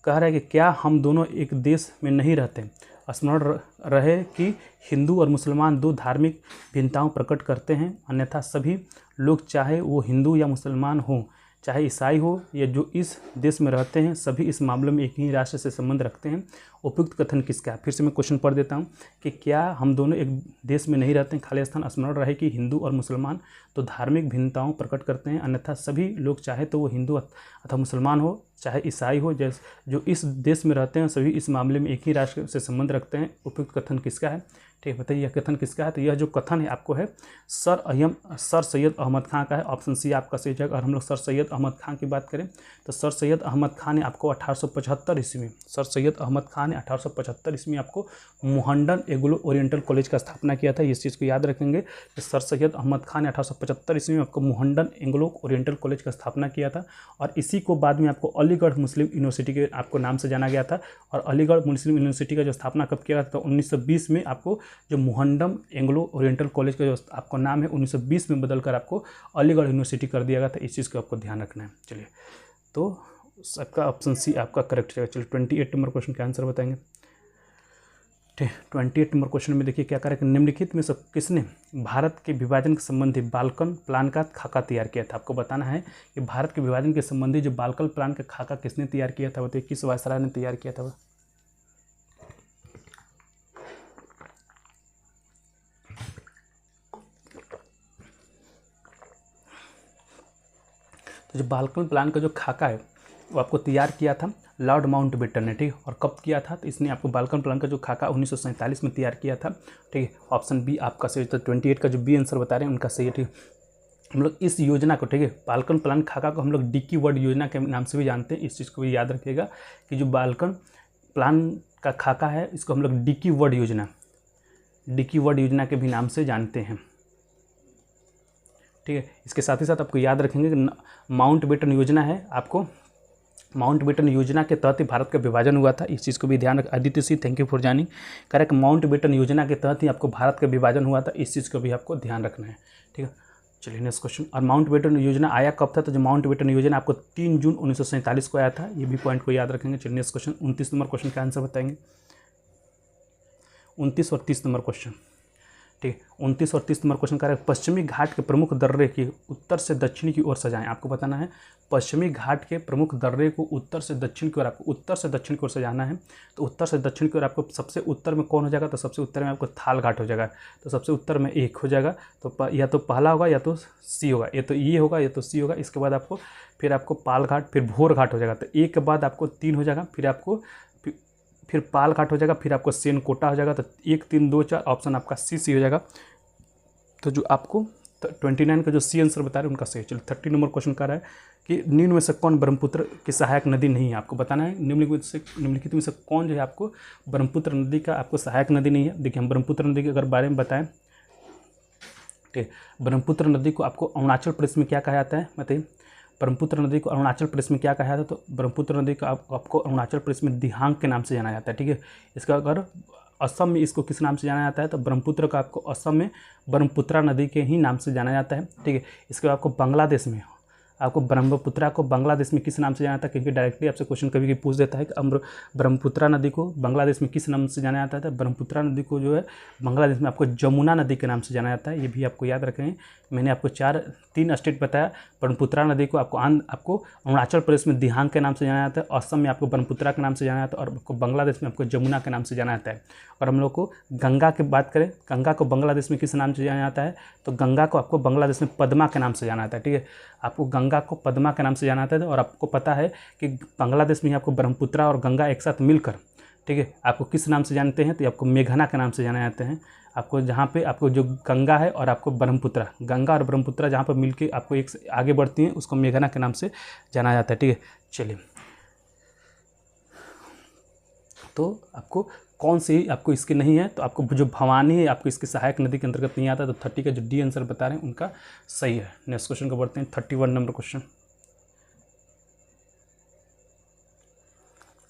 कह रहा है कि क्या हम दोनों एक देश में नहीं रहते। स्मरण रहे कि हिंदू और मुसलमान दो धार्मिक भिन्नताओं प्रकट करते हैं, अन्यथा सभी लोग चाहे वो हिंदू या मुसलमान हो, चाहे ईसाई हो या जो इस देश में रहते हैं, सभी इस मामले में एक ही राष्ट्र से संबंध रखते हैं। उपयुक्त कथन किसका है। फिर से मैं क्वेश्चन पढ़ देता हूँ कि क्या हम दोनों एक देश में नहीं रहते हैं, खाली स्थान स्मरण रहे कि हिंदू और मुसलमान तो धार्मिक भिन्नताओं प्रकट करते हैं, अन्यथा सभी लोग चाहे तो वो हिंदू अथवा मुसलमान हो, चाहे ईसाई हो, जैसे जो इस देश में रहते हैं, सभी इस मामले में एक ही राष्ट्र से संबंध रखते हैं। उपयुक्त कथन किसका है, ठीक है। बताइए यह कथन किसका है। तो यह जो कथन है आपको है सर सैयद अहमद खां का है। ऑप्शन सी आपका सही जगह। और हम लोग सर सैयद अहमद खां की बात करें तो सर सैयद अहमद खां ने आपको 1875 ईस्वी में, सर सैयद अहमद खां ने 1875 ईस्वी में आपको मोहम्मडन एंग्लो ओरिएंटल कॉलेज का स्थापना किया था। इस चीज़ को याद रखेंगे कि सर सैयद अहमद खां ने 1875 ईस्वी में आपको मोहम्मडन एंग्लो ओरिएंटल कॉलेज का स्थापना किया था। और इसी को बाद में आपको अलीगढ़ मुस्लिम यूनिवर्सिटी के आपको नाम से जाना गया था। और अलीगढ़ मुस्लिम यूनिवर्सिटी का जो स्थापना कब किया गया था, 1920 में आपको जो मोहम्मडन एंग्लो ओरिएंटल कॉलेज का जो आपका नाम है 1920 में बदलकर आपको अलीगढ़ यूनिवर्सिटी कर दिया गया था। इस चीज़ को आपको ध्यान रखना है। चलिए, तो सबका ऑप्शन सी आपका करेक्ट है। चलिए 28 नंबर क्वेश्चन का आंसर बताएंगे, ठीक। 28 नंबर क्वेश्चन में देखिए क्या करें कि निम्नलिखित में से किसने भारत के विभाजन के संबंधी बाल्कन प्लान का खाका तैयार किया था। आपको बताना है कि भारत के विभाजन के संबंधी जो बाल्कन प्लान का खाका किसने तैयार किया था। बताइए किस वायसराय ने तैयार किया था। तो जो बाल्कन प्लान का जो खाका है वो आपको तैयार किया था लॉर्ड माउंटबेटन ने, ठीक। और कब किया था, तो इसने आपको बाल्कन प्लान का जो खाका 1947 में तैयार किया था, ठीक है। ऑप्शन बी आपका सही। तो 28 का जो बी आंसर बता रहे हैं उनका सही है, ठीक। हम लोग इस योजना को, ठीक है, बाल्कन प्लान खाका को हम लोग डिकी वर्ड योजना के नाम से भी जानते हैं। इस चीज़ को भी याद रखिएगा कि जो बाल्कन प्लान का खाका है इसको हम लोग डिकी वर्ड योजना के भी नाम से जानते हैं, ठीक है। इसके साथ ही साथ आपको याद रखेंगे कि माउंटबेटन योजना है, आपको माउंटबेटन योजना के तहत ही भारत का विभाजन हुआ था। इस चीज़ को भी ध्यान रख। Aditya Singh thank you for joining. Correct, Mountbatten योजना के तहत ही आपको भारत का विभाजन हुआ था। इस चीज़ को भी आपको ध्यान रखना है, ठीक है। चलिए नेक्स्ट क्वेश्चन। और माउंटबेटन योजना आया कब था, तो जो माउंटबेटन योजना आपको 3 जून 1947 को आया था। ये भी पॉइंट को याद रखेंगे। चलिए नेक्स्ट क्वेश्चन 29 नंबर क्वेश्चन का आंसर बताएंगे। 29 और 30 नंबर क्वेश्चन, ठीक है। 29 और 30 नंबर क्वेश्चन का पश्चिमी घाट के प्रमुख दर्रे की उत्तर से दक्षिण की ओर सजाएं। आपको बताना है पश्चिमी घाट के प्रमुख दर्रे को उत्तर से दक्षिण की ओर, आपको उत्तर से दक्षिण की ओर सजाना है। तो उत्तर से दक्षिण की ओर आपको सबसे उत्तर में कौन हो जाएगा, तो सबसे उत्तर में आपको थाल घाट हो जाएगा। तो सबसे उत्तर में एक हो जाएगा, तो या तो पहला होगा या तो सी होगा, या तो ये होगा या तो सी होगा। इसके बाद आपको फिर आपको पाल घाट, फिर भोर घाट हो जाएगा। तो एक के बाद आपको 3 हो जाएगा, फिर आपको फिर पाल घाट हो जाएगा, फिर आपको सेन कोटा हो जाएगा। तो 1 3 2 4 ऑप्शन आपका सी हो जाएगा। तो जो आपको 29 का जो सी आंसर बता रहे हैं उनका सही है। चलिए 30 नंबर क्वेश्चन कह रहा है कि निम्न में से कौन ब्रह्मपुत्र की सहायक नदी नहीं है। आपको बताना है निम्नलिखित में से कौन जो है आपको ब्रह्मपुत्र नदी का आपको सहायक नदी नहीं है। देखिए हम ब्रह्मपुत्र नदी के अगर बारे में बताएं, ठीक है, ब्रह्मपुत्र नदी को आपको अरुणाचल प्रदेश में क्या कहा जाता है बताइए। ब्रह्मपुत्र नदी को अरुणाचल प्रदेश में क्या कहा जाता है, तो ब्रह्मपुत्र नदी का आपको अरुणाचल प्रदेश में दिहांग के नाम से जाना जाता है। ठीक है, इसका अगर असम में इसको किस नाम से जाना जाता है, तो ब्रह्मपुत्र का आपको असम में ब्रह्मपुत्रा नदी के ही नाम से जाना जाता है। ठीक है, इसके बाद आपको बांग्लादेश में आपको ब्रह्मपुत्रा को बांग्लादेश में किस नाम से जाना जाता है, क्योंकि डायरेक्टली आपसे क्वेश्चन कभी भी पूछ देता है कि ब्रह्मपुत्रा नदी को बांग्लादेश में किस नाम से जाना जाता है। तो ब्रह्मपुत्रा नदी को जो है बांग्लादेश में आपको जमुना नदी के नाम से जाना जाता है। ये भी आपको याद रखें। मैंने आपको 3 स्टेट बताया। ब्रह्मपुत्रा नदी को आपको अरुणाचल प्रदेश में दिहांग के नाम से जाना जाता है, असम में आपको ब्रह्मपुत्रा के नाम से जाना जाता है, और आपको बांग्लादेश में आपको जमुना के नाम से जाना जाता है। और हम लोग को गंगा की बात करें, गंगा को बांग्लादेश में किस नाम से जाना जाता है, तो गंगा को आपको बांग्लादेश में पद्मा के नाम से जाना जाता है। ठीक है, आपको गंगा को पद्मा के नाम से जाना जाता है। और आपको पता है कि बांग्लादेश में आपको ब्रह्मपुत्रा और गंगा एक साथ मिलकर, ठीक है, आपको किस नाम से जानते हैं, तो आपको मेघना के नाम से जाना जाते हैं। आपको जहाँ पे आपको जो गंगा है और आपको ब्रह्मपुत्रा, गंगा और ब्रह्मपुत्रा जहाँ पर मिलके आपको एक आगे बढ़ती हैं, उसको मेघना के नाम से जाना जाता है। ठीक है, चलिए तो आपको कौन सी आपको इसकी नहीं है, तो आपको जो भवानी है आपको इसकी सहायक नदी के अंतर्गत नहीं आता। तो 30 का जो डी आंसर बता रहे हैं उनका सही है। नेक्स्ट क्वेश्चन को बढ़ते हैं, 31 नंबर क्वेश्चन।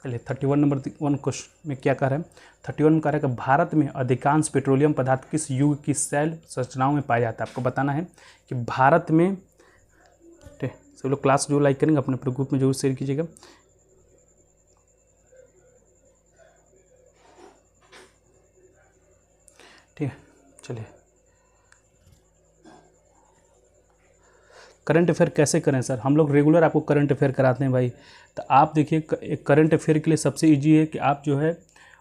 चलिए 31 नंबर 1 क्वेश्चन में क्या कह रहा है, 31 में कह रहा है कि भारत में अधिकांश पेट्रोलियम पदार्थ किस युग की शैल संरचनाओं में पाया जाता है। आपको बताना है कि भारत में, ठीक, सब लोग क्लास जो लाइक करेंगे अपने अपने ग्रुप में जरूर शेयर कीजिएगा। ठीक है, चलिए करंट अफेयर कैसे करें सर, हम लोग रेगुलर आपको करंट अफेयर कराते हैं भाई। तो आप देखिए करंट अफेयर के लिए सबसे इजी है कि आप जो है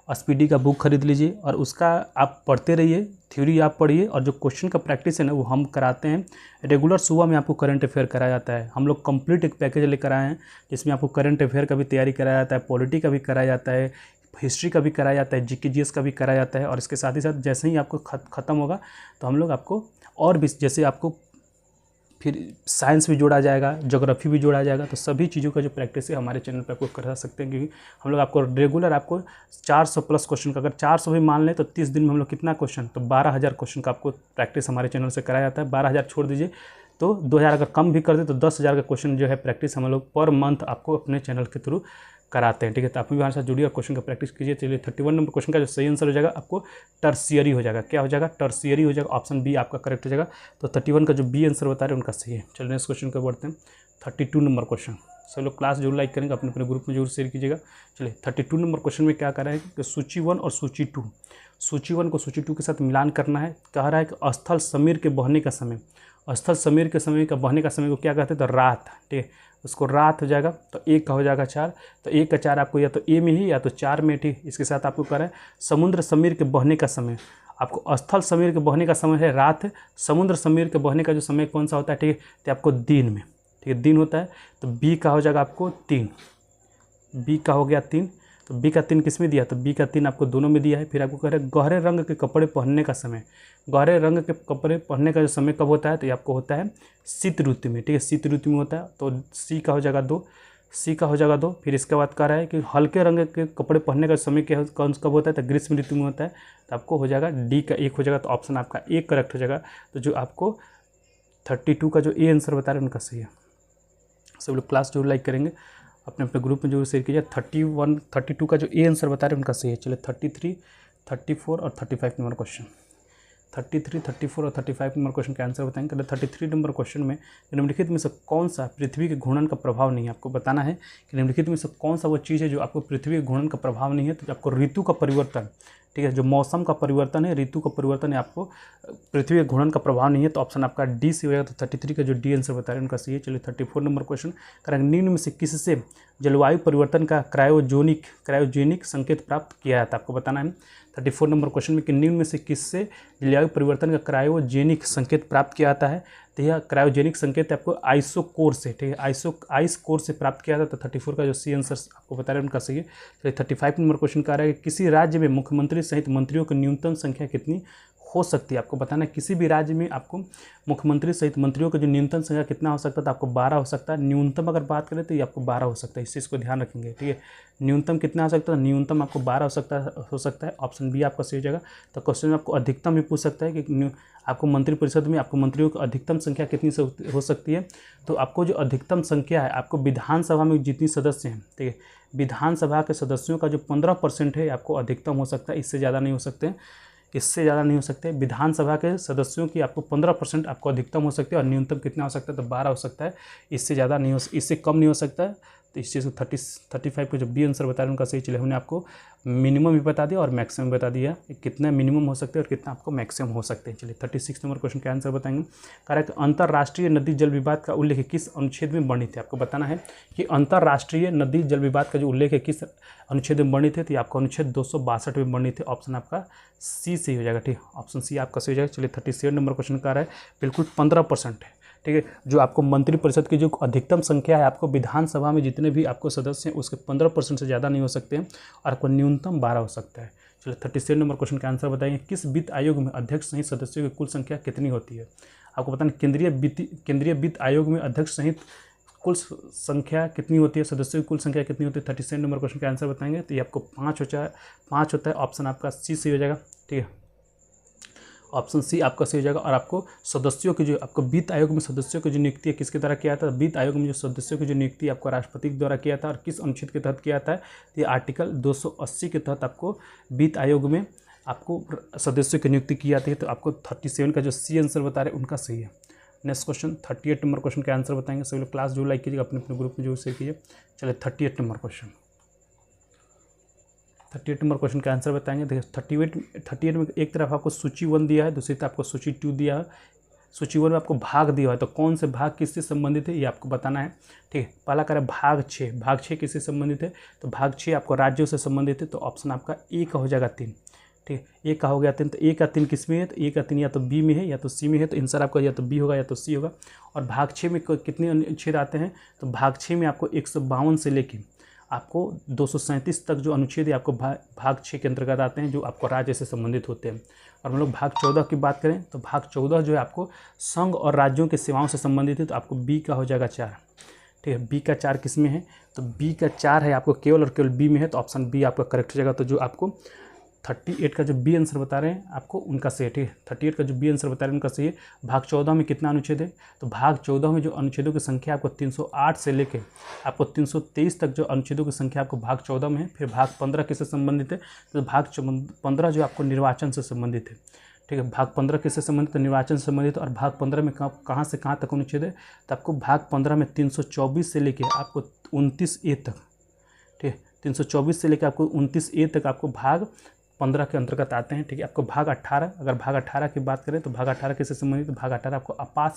एसपीडी का बुक खरीद लीजिए और उसका आप पढ़ते रहिए, थ्योरी आप पढ़िए, और जो क्वेश्चन का प्रैक्टिस है ना वो हम कराते हैं रेगुलर। सुबह में आपको करंट अफेयर कराया जाता है। हम लोग कंप्लीट एक पैकेज लेकर आए हैं जिसमें आपको करंट अफेयर का भी तैयारी कराया जाता है, पॉलिटी का भी कराया जाता है, हिस्ट्री का भी कराया जाता है, जीके जीएस का भी कराया जाता है। और इसके साथ ही साथ जैसे ही आपको ख़त्म होगा तो हम लोग आपको और भी, जैसे आपको फिर साइंस भी जोड़ा जाएगा, ज्योग्राफी भी जोड़ा जाएगा। तो सभी चीज़ों का जो प्रैक्टिस है हमारे चैनल पे आपको करा सकते हैं, क्योंकि हम लोग आपको रेगुलर आपको 400 प्लस क्वेश्चन का, अगर 400 भी मान लें तो 30 दिन में हम लोग कितना क्वेश्चन, तो 12,000 क्वेश्चन का आपको प्रैक्टिस हमारे चैनल से कराया जाता है। 12,000 छोड़ दीजिए तो 2,000 अगर कम भी कर दे तो 10,000 का क्वेश्चन जो है प्रैक्टिस हम लोग पर मंथ आपको अपने चैनल के थ्रू कराते हैं। ठीक है, तो आप भी हमारे साथ जुड़िए और क्वेश्चन का प्रैक्टिस कीजिए। चलिए 31 नंबर क्वेश्चन का जो सही आंसर हो जाएगा आपको टर्शियरी हो जाएगा। क्या हो जाएगा, टर्शियरी हो जाएगा। ऑप्शन बी आपका करेक्ट हो जाएगा। तो 31 का जो बी आंसर बता रहे हैं उनका सही है। चलिए नेक्स्ट क्वेश्चन को बढ़ते हैं, 32 नंबर क्वेश्चन। सब लोग क्लास जरूर लाइक करेंगे, अपने अपने ग्रुप में जरूर शेयर कीजिएगा। चलिए 32 नंबर क्वेश्चन में क्या कर रहा है कि सूची 1 और सूची 2, सूची 1 को सूची 2 के साथ मिलान करना है। कह रहा है कि स्थल समीर के बहने का समय, स्थल समीर के समय का बहने का समय को क्या कहते हैं, तो रात। ठीक है, उसको रात हो जाएगा। तो 1 का हो जाएगा 4, तो 1 का 4 आपको या तो ए में ही या तो 4 में। ठीक, इसके साथ आपको कह रहा है समुद्र समीर के बहने का समय, आपको स्थल समीर के बहने का समय है रात, समुद्र समीर के बहने का जो समय कौन सा होता है, ठीक है, तो आपको दिन में, ठीक है, दिन होता है। तो बी का हो जाएगा आपको 3, बी का हो गया 3। तो बी का 3 किस में दिया, तो बी का 3 आपको दोनों में दिया है। फिर आपको कह रहे हैं गहरे रंग के कपड़े पहनने का समय, गहरे रंग के कपड़े पहनने का जो समय कब होता है, तो ये आपको होता है शीत ऋतु में। ठीक है, शीत ऋतु में होता है। तो सी का हो जाएगा 2, सी का हो जाएगा 2। फिर इसके बाद कह रहा है कि हल्के रंग के कपड़े पहनने का समय क्या कौन कब होता है, तो ग्रीष्म ऋतु में होता है। तो आपको हो जाएगा डी का 1 हो जाएगा। तो ऑप्शन आपका 1 करेक्ट हो जाएगा। तो जो आपको 32 का जो ए आंसर बता रहे हैं उनका सही है। सब लोग क्लास जरूर लाइक करेंगे, अपने अपने ग्रुप में जरूर शेयर कीजिए। 31 32 का जो ए आंसर बता रहे हैं उनका सही है। चलिए 33 34 और 35 नंबर क्वेश्चन, 33 34 और 35 नंबर क्वेश्चन का आंसर बताएंगे। 33 नंबर क्वेश्चन में निम्नलिखित में से कौन सा पृथ्वी के घूर्णन का प्रभाव नहीं है। आपको बताना है कि निम्नलिखित में से कौन सा वो चीज़ है जो आपको पृथ्वी के घूर्णन का प्रभाव नहीं है। तो आपको ऋतु का परिवर्तन, ठीक है, जो मौसम का परिवर्तन है, ऋतु का परिवर्तन है, आपको पृथ्वी के घूर्णन का प्रभाव नहीं है। तो ऑप्शन आपका डी से हो जाएगा। तो 33 का जो डी आंसर बता रहे हैं उनका सही है। चलिए 34 नंबर क्वेश्चन करेंगे, निम्न में से किससे जलवायु परिवर्तन का क्रायोजेनिक संकेत प्राप्त किया जाता है। आपको बताना है 34 नंबर क्वेश्चन में कि निम्न में से किससे जलवायु परिवर्तन का क्रायोजेनिक संकेत प्राप्त किया जाता है। तो यह क्रायोजेनिक संकेत आपको आइसो कोर से, ठीक है, आइस कोर से प्राप्त किया था। तो 34 का जो सी आंसर आपको बता रहे हैं उनका सही है। चलिए 35 नंबर क्वेश्चन कह रहा है कि किसी राज्य में मुख्यमंत्री सहित मंत्रियों की न्यूनतम संख्या कितनी हो सकती है। आपको बताना है किसी भी राज्य में आपको मुख्यमंत्री सहित मंत्रियों का जो न्यूनतम संख्या कितना हो सकता है, तो आपको 12 हो सकता है। न्यूनतम अगर बात करें तो ये आपको 12 हो सकता है, इस चीज़ को ध्यान रखेंगे, ठीक है। न्यूनतम कितना हो सकता है, न्यूनतम आपको 12 हो सकता है। ऑप्शन बी आपका सही हो जाएगा। तो क्वेश्चन में आपको अधिकतम भी पूछ सकता है कि आपको मंत्रिपरिषद में आपको मंत्रियों की अधिकतम संख्या कितनी हो सकती है। तो आपको जो अधिकतम संख्या है, आपको विधानसभा में जितनी सदस्य हैं, ठीक है, विधानसभा के सदस्यों का जो 15% है आपको अधिकतम हो सकता है, इससे ज़्यादा नहीं हो सकते, इससे ज़्यादा नहीं हो सकते। विधानसभा के सदस्यों की आपको 15% आपको अधिकतम हो सकती है, और न्यूनतम कितना हो सकता है, तो 12 हो सकता है, इससे ज़्यादा नहीं हो, इससे कम नहीं हो सकता है। तो इस चीज़ को 35 को जो बी आंसर बता रहे हैं उनका सही। चले हमने आपको मिनिमम भी बता दिया और मैक्सिमम बता दिया, कितना मिनिमम हो सकते हैं और कितना आपको मैक्सिमम हो सकते हैं। चलिए 36 नंबर क्वेश्चन का आंसर बताएंगे। कह रहा है कि अंतर्राष्ट्रीय नदी जल विवाद का उल्लेख किस अनुच्छेद में वर्णित है। आपको बताना है कि अंतर्राष्ट्रीय नदी जल विवाद का जो उल्लेख है किस अनुच्छेद में वर्णित है। तो आपका अनुच्छेद 262 में वर्णित है। ऑप्शन आपका सी सही हो जाएगा, ठीक, ऑप्शन सी आपका सही हो जाएगा। चलिए 37 नंबर क्वेश्चन का रहा है, बिल्कुल 15% है, ठीक है। जो आपको मंत्रिपरिषद की जो अधिकतम संख्या है, आपको विधानसभा में जितने भी आपको सदस्य हैं उसके 15% से ज़्यादा नहीं हो सकते हैं, और आपको न्यूनतम 12 हो सकता है। चलिए 37 नंबर क्वेश्चन का आंसर बताइए। किस वित्त आयोग में अध्यक्ष सहित सदस्यों की कुल संख्या कितनी होती है। आपको बताना केंद्रीय वित्त आयोग में अध्यक्ष सहित कुल संख्या कितनी होती है, सदस्यों की कुल संख्या कितनी होती है। 37 नंबर क्वेश्चन का आंसर बताएंगे। तो ये आपको 5 होता है। ऑप्शन आपका सी सही हो जाएगा, ठीक है, ऑप्शन सी आपका सही हो जाएगा। और आपको सदस्यों की जो आपको वित्त आयोग में सदस्यों की जो नियुक्ति है किसके द्वारा किया था, वित्त आयोग में जो सदस्यों की जो नियुक्ति आपको राष्ट्रपति के द्वारा किया था, और किस अनुच्छेद के तहत किया था। तो ये आर्टिकल 280 के तहत आपको वित्त आयोग में आपको सदस्यों की नियुक्ति की जाती है। तो आपको 37 का जो सी आंसर बता रहे हैं उनका सही है। नेक्स्ट क्वेश्चन 38 नंबर क्वेश्चन का आंसर बताएंगे। सभी लोग क्लास जो लाइक कीजिएगा, अपने अपने ग्रुप में जो शेयर कीजिए। चलिए 38 नंबर क्वेश्चन, 38 नंबर क्वेश्चन का आंसर बताएंगे। देखिए 38 में एक तरफ आपको सूची 1 दिया है, दूसरी तरफ आपको सूची 2 दिया है। सूची 1 में आपको भाग दिया है, तो कौन से भाग किससे संबंधित है ये आपको बताना है, ठीक है। पहला करें भाग 6, भाग 6 किससे संबंधित है, तो भाग 6 आपको राज्यों से संबंधित है। तो ऑप्शन आपका ए का हो जाएगा 3, ठीक है, ए का हो गया 3। तो ए का 3 किस में है, तो ए का 3 या तो बी में है या तो सी में है। तो आंसर आपका या तो बी होगा या तो सी होगा। और भाग 6 में कितने अनुच्छेद आते हैं, तो भाग 6 में आपको 152 से लेकर आपको 237 तक जो अनुच्छेद है आपको भाग 6 के अंतर्गत आते हैं, जो आपको राज्य से संबंधित होते हैं। और हम लोग भाग 14 की बात करें तो भाग 14 जो है आपको संघ और राज्यों के सेवाओं से संबंधित है। तो आपको बी का हो जाएगा 4, ठीक है। बी का 4 किस में है, तो बी का 4 है आपको केवल और केवल बी में है। तो ऑप्शन बी आपका करेक्ट हो जाएगा। तो जो आपको 38 का जो बी आंसर बता रहे हैं आपको उनका सही है, ठीक है। 38 का जो बी आंसर बता रहे हैं उनका सही है। भाग 14 में कितना अनुच्छेद है, तो भाग 14 में जो अनुच्छेदों की संख्या आपको 308 से लेके आपको 323 तक जो अनुच्छेदों की संख्या आपको भाग 14 में है। फिर भाग 15 किससे संबंधित है, तो भाग 15 जो आपको निर्वाचन से संबंधित है, ठीक है। भाग 15 किससे संबंधित है, निर्वाचन से संबंधित। और भाग 15 में कहाँ से कहाँ तक अनुच्छेद है, तो आपको भाग 15 में 324 से लेके आपको 29A तक, ठीक है, 324 से लेकर आपको 29A तक आपको भाग 15 के अंतर्गत आते हैं, ठीक है। आपको भाग 18, अगर भाग 18 की बात करें तो भाग 18 किससे संबंधित, तो भाग 18 आपको आपात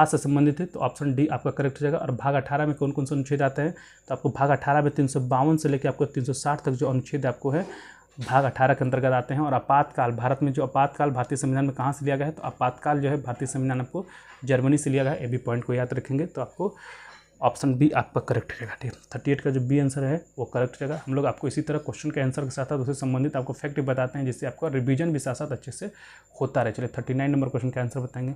से संबंधित है। तो ऑप्शन डी आपका करेक्ट हो जाएगा। और भाग 18 में कौन कौन से अनुच्छेद आते हैं, तो आपको भाग 18 में 352 से लेकर आपको 360 तक जो अनुच्छेद आपको है भाग 18 के अंतर्गत आते हैं। और आपातकाल, भारत में जो आपातकाल भारतीय संविधान में कहाँ से लिया गया है, तो आपातकाल जो है भारतीय संविधान आपको जर्मनी से लिया गया है। ये भी पॉइंट को याद रखेंगे। तो आपको ऑप्शन बी आपका करेक्ट रहेगा, ठीक है। 38 का जो बी आंसर है वो करेक्ट रहेगा। हम लोग आपको इसी तरह क्वेश्चन के आंसर के साथ साथ उससे संबंधित आपको फैक्ट बताते हैं, जिससे आपका रिवीजन भी साथ साथ अच्छे से होता रहे। चलिए 39 नंबर क्वेश्चन का आंसर बताएंगे।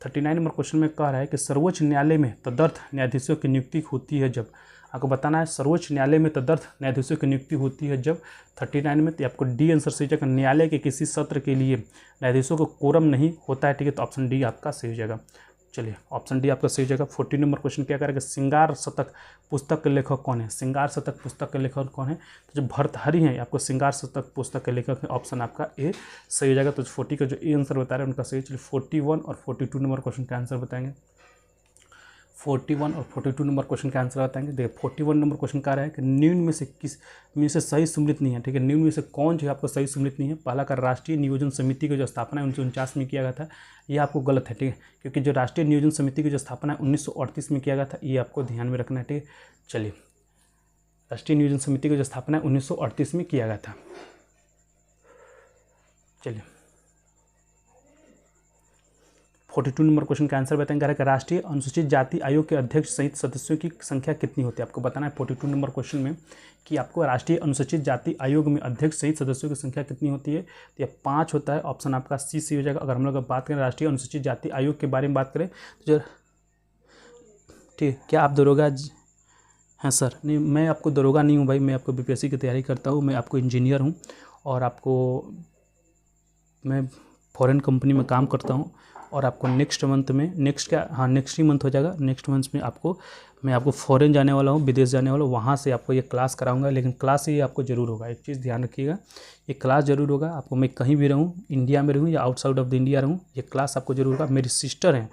39 नंबर क्वेश्चन में कह रहा है कि सर्वोच्च न्यायालय में तदर्थ न्यायाधीशों की नियुक्ति होती है जब, आपको बताना है सर्वोच्च न्यायालय में तदर्थ न्यायाधीशों की नियुक्ति होती है जब। 39 में तो आपको डी आंसर सही जाएगा। न्यायालय के किसी सत्र के लिए न्यायाधीशों को कोरम नहीं होता है, ठीक है। तो ऑप्शन डी आपका सही हो जाएगा। चलिए ऑप्शन डी आपका सही हो जाएगा। 40 नंबर क्वेश्चन क्या करेगा, श्रृंगार शतक पुस्तक के लेखक कौन है, श्रृंगार शतक पुस्तक के लेखक कौन है, तो जो भर्तृहरि हैं आपको श्रृंगार शतक पुस्तक के लेखक है। ऑप्शन आपका ए सही हो जाएगा। तो 40 का जो ए आंसर बता रहे हैं उनका सही। चलिए 41 और 42 नंबर क्वेश्चन का आंसर बताएंगे। 41 और 42 नंबर क्वेश्चन का आंसर बताएंगे। देखिए 41 नंबर क्वेश्चन कह रहा है कि निम्न में से किस में से सही सम्मिलित नहीं है, ठीक है। निम्न में से कौन जो है आपको सही सम्मिलित नहीं है। पहला का राष्ट्रीय नियोजन समिति की जो स्थापना है 1949 में किया गया था, ये आपको गलत है, ठीक है। क्योंकि जो राष्ट्रीय नियोजन समिति की जो स्थापना है 1938 में किया गया था, ये आपको ध्यान में रखना है, ठीक है। चलिए राष्ट्रीय नियोजन समिति की जो स्थापना 1938 में किया गया था। चलिए 42 नंबर क्वेश्चन का आंसर बताएंगे कि राष्ट्रीय अनुसूचित जाति आयोग के अध्यक्ष सहित सदस्यों की संख्या कितनी होती है। आपको बताना है 42 नंबर क्वेश्चन में कि आपको राष्ट्रीय अनुसूचित जाति आयोग में अध्यक्ष सहित सदस्यों की संख्या कितनी होती है। तो यह 5 होता है, ऑप्शन आपका सी हो जाएगा। अगर हम लोग बात करें राष्ट्रीय अनुसूचित जाति आयोग के बारे में बात करें तो जो ठीक, क्या आप दरोगा हैं सर? नहीं, मैं आपको दरोगा नहीं हूँ भाई, मैं आपको बीपीएससी की तैयारी करता हूँ, मैं आपको इंजीनियर हूँ और आपको मैं फॉरेन कंपनी में काम करता हूँ और आपको नेक्स्ट मंथ में नेक्स्ट ही मंथ हो जाएगा, नेक्स्ट मंथ में मैं आपको फॉरेन जाने वाला हूँ, विदेश जाने वाला हूँ, वहाँ से आपको ये क्लास कराऊंगा। लेकिन क्लास ये आपको ज़रूर होगा, एक चीज़ ध्यान रखिएगा, ये क्लास ज़रूर होगा आपको। मैं कहीं भी रहूँ, इंडिया में रहूँ या आउटसाइड ऑफ द इंडिया रहूँ, ये क्लास आपको ज़रूर होगा। मेरी सिस्टर हैं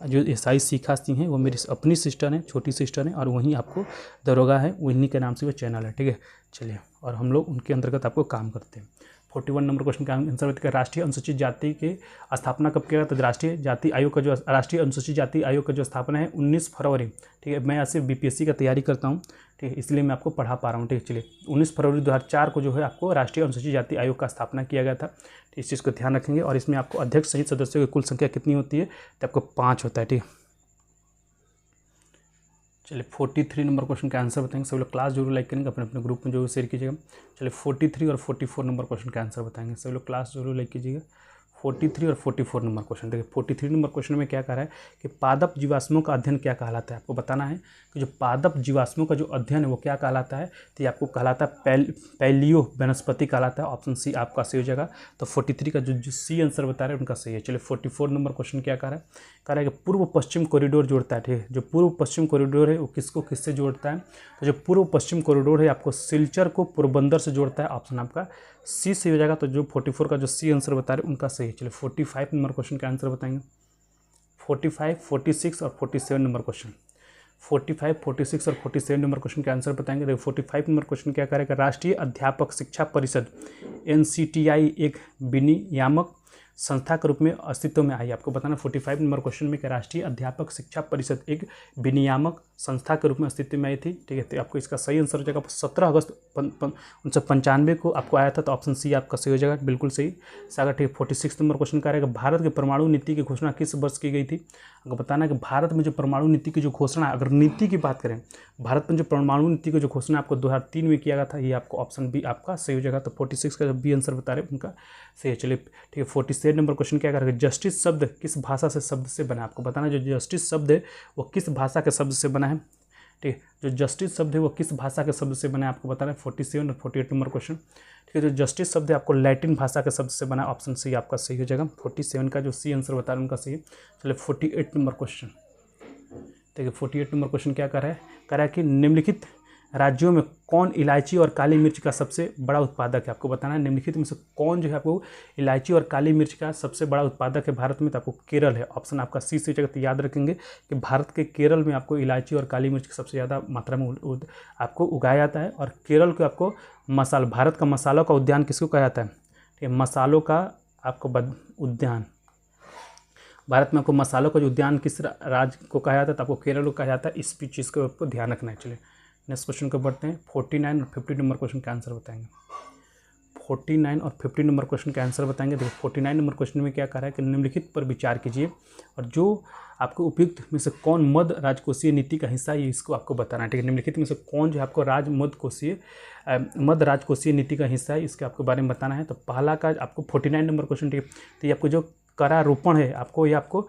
जो एसआई सिखाती हैं, वो मेरी अपनी सिस्टर हैं, छोटी सिस्टर हैं, और वहीं आपको दरोगा है, उन्हीं के नाम से वो चैनल है, ठीक है। चलिए, और हम लोग उनके अंतर्गत आपको काम करते हैं। 41 नंबर क्वेश्चन का आंसर बताइए, राष्ट्रीय अनुसूचित जाति के स्थापना कब किया गया? तो राष्ट्रीय जाति आयोग का जो राष्ट्रीय अनुसूचित जाति आयोग का जो स्थापना है 19 फरवरी, ठीक है। मैं ऐसे बीपीएससी का तैयारी करता हूँ, ठीक है, इसलिए मैं आपको पढ़ा पा रहा हूँ, ठीक है। चलिए, 19 फरवरी 2004 को जो है आपको राष्ट्रीय अनुसूचित जाति आयोग का स्थापना किया गया था, इस चीज़ को ध्यान रखेंगे। और इसमें आपको अध्यक्ष सहित सदस्यों की कुल संख्या कितनी होती है? तो आपको 5 होता है, ठीक है। चलिए, 43 नंबर क्वेश्चन का आंसर बताएंगे। सभी लोग क्लास जरूर लाइक करेंगे, अपने अपने ग्रुप में जो शेयर कीजिएगा। चलिए, 43 और 44 नंबर क्वेश्चन का आंसर बताएंगे। सभी लोग क्लास जरूर लाइक कीजिएगा। 43 और 44 नंबर क्वेश्चन देखिए। 43 नंबर क्वेश्चन में क्या कह रहा है कि पादप जीवाश्मों का अध्ययन क्या कहलाता है। आपको बताना है कि जो पादप जीवाश्मों का जो अध्ययन है वो क्या कहलाता है। तो ये आपको कहलाता है पैलियो वनस्पति कहलाता है। ऑप्शन सी आपका सही हो जाएगा। तो 43 का जो सी आंसर बता रहे हैं उनका सही है। चलिए, 44 नंबर क्वेश्चन क्या कह रहा है कि पूर्व पश्चिम कॉरिडोर जोड़ता है, ठीक है। जो पूर्व पश्चिम कॉरिडोर है वो किसको किससे जोड़ता है? तो जो पूर्व पश्चिम कॉरिडोर है आपको सिलचर को पोरबंदर से जोड़ता है। ऑप्शन आपका सी से हो जाएगा। तो जो 44 का जो सी आंसर बता रहे हैं उनका सही है। चलिए, 45 नंबर क्वेश्चन का आंसर बताएंगे। 45, 46 और 47 नंबर क्वेश्चन। 45, 46 और 47 नंबर क्वेश्चन के आंसर बताएंगे। देखो, 45 नंबर क्वेश्चन क्या करेगा, राष्ट्रीय अध्यापक शिक्षा परिषद NCTI एक विनियामक संस्था के रूप में अस्तित्व में आई। आपको बताना 45 नंबर क्वेश्चन में कि राष्ट्रीय अध्यापक शिक्षा परिषद एक विनियामक संस्था के रूप में अस्तित्व में आई थी, ठीक है। तो आपको इसका सही आंसर हो जाएगा 17 अगस्त 1995 को आपको आया था। तो ऑप्शन सी आपका सही हो जाएगा, बिल्कुल सही सागर, ठीक है। 46 नंबर क्वेश्चन का रहेगा, भारत की परमाणु नीति की घोषणा किस वर्ष की गई थी। आपको बताना है कि भारत में जो परमाणु नीति की जो घोषणा, अगर नीति की बात करें, भारत में जो परमाणु नीति की जो घोषणा आपको 2003 में किया गया था, ये आपको ऑप्शन बी आपका सही हो जाएगा। तो 46 का जो बी आंसर बता रहे हैं उनका सही है। चलिए, ठीक है। 47 नंबर क्वेश्चन क्या करेगा, जस्टिस शब्द किस भाषा से शब्द से बना है। आपको बताना जो जस्टिस शब्द है वो किस भाषा के शब्द से बना है, ठीक है। जो जस्टिस शब्द है वो किस भाषा के शब्द से बना है आपको बताना है। 47 और 48 नंबर क्वेश्चन, ठीक है। जो जस्टिस शब्द है आपको लैटिन भाषा के शब्द से बना है। ऑप्शन सी आपका सही हो जाएगा। 47 का जो सी आंसर बता रहे हैं उनका सही है। चलिए, 48 नंबर क्वेश्चन, ठीक है। 48 नंबर क्वेश्चन क्या कर रहा है कि निम्नलिखित राज्यों में कौन इलायची और काली मिर्च का सबसे बड़ा उत्पादक है। आपको बताना है निम्नलिखित में से कौन जो है आपको इलायची और काली मिर्च का सबसे बड़ा उत्पादक है भारत में। तो आपको केरल है। ऑप्शन आपका सी से जगह। तो याद रखेंगे कि भारत के केरल में आपको इलायची और काली मिर्च की सबसे ज़्यादा मात्रा में आपको उगाया जाता है। और केरल को आपको भारत का मसालों का उद्यान किसको कहा जाता है, ठीक है। मसालों का आपको उद्यान, भारत में आपको मसालों का जो उद्यान किस राज्य को कहा जाता है, तो आपको केरल को कहा जाता है। इस चीज़ को आपको ध्यान रखना है। चलिए, नेक्स्ट क्वेश्चन को बढ़ते हैं। 49 और 50 नंबर क्वेश्चन का आंसर बताएंगे। 49 और 50 नंबर क्वेश्चन का आंसर बताएंगे। देखो, 49 नंबर क्वेश्चन में क्या कह रहा है कि निम्नलिखित पर विचार कीजिए और जो आपको उपयुक्त में से कौन मध्य राजकोषीय नीति का हिस्सा है, ये इसको आपको बताना है, ठीक है। निम्नलिखित में से कौन जो है आपको मध्य राजकोषीय नीति का हिस्सा है, इसके आपको बारे में बताना है। तो पहला का आपको 49 नंबर क्वेश्चन, ठीक है। तो ये आपको जो करारोपण है आपको, ये आपको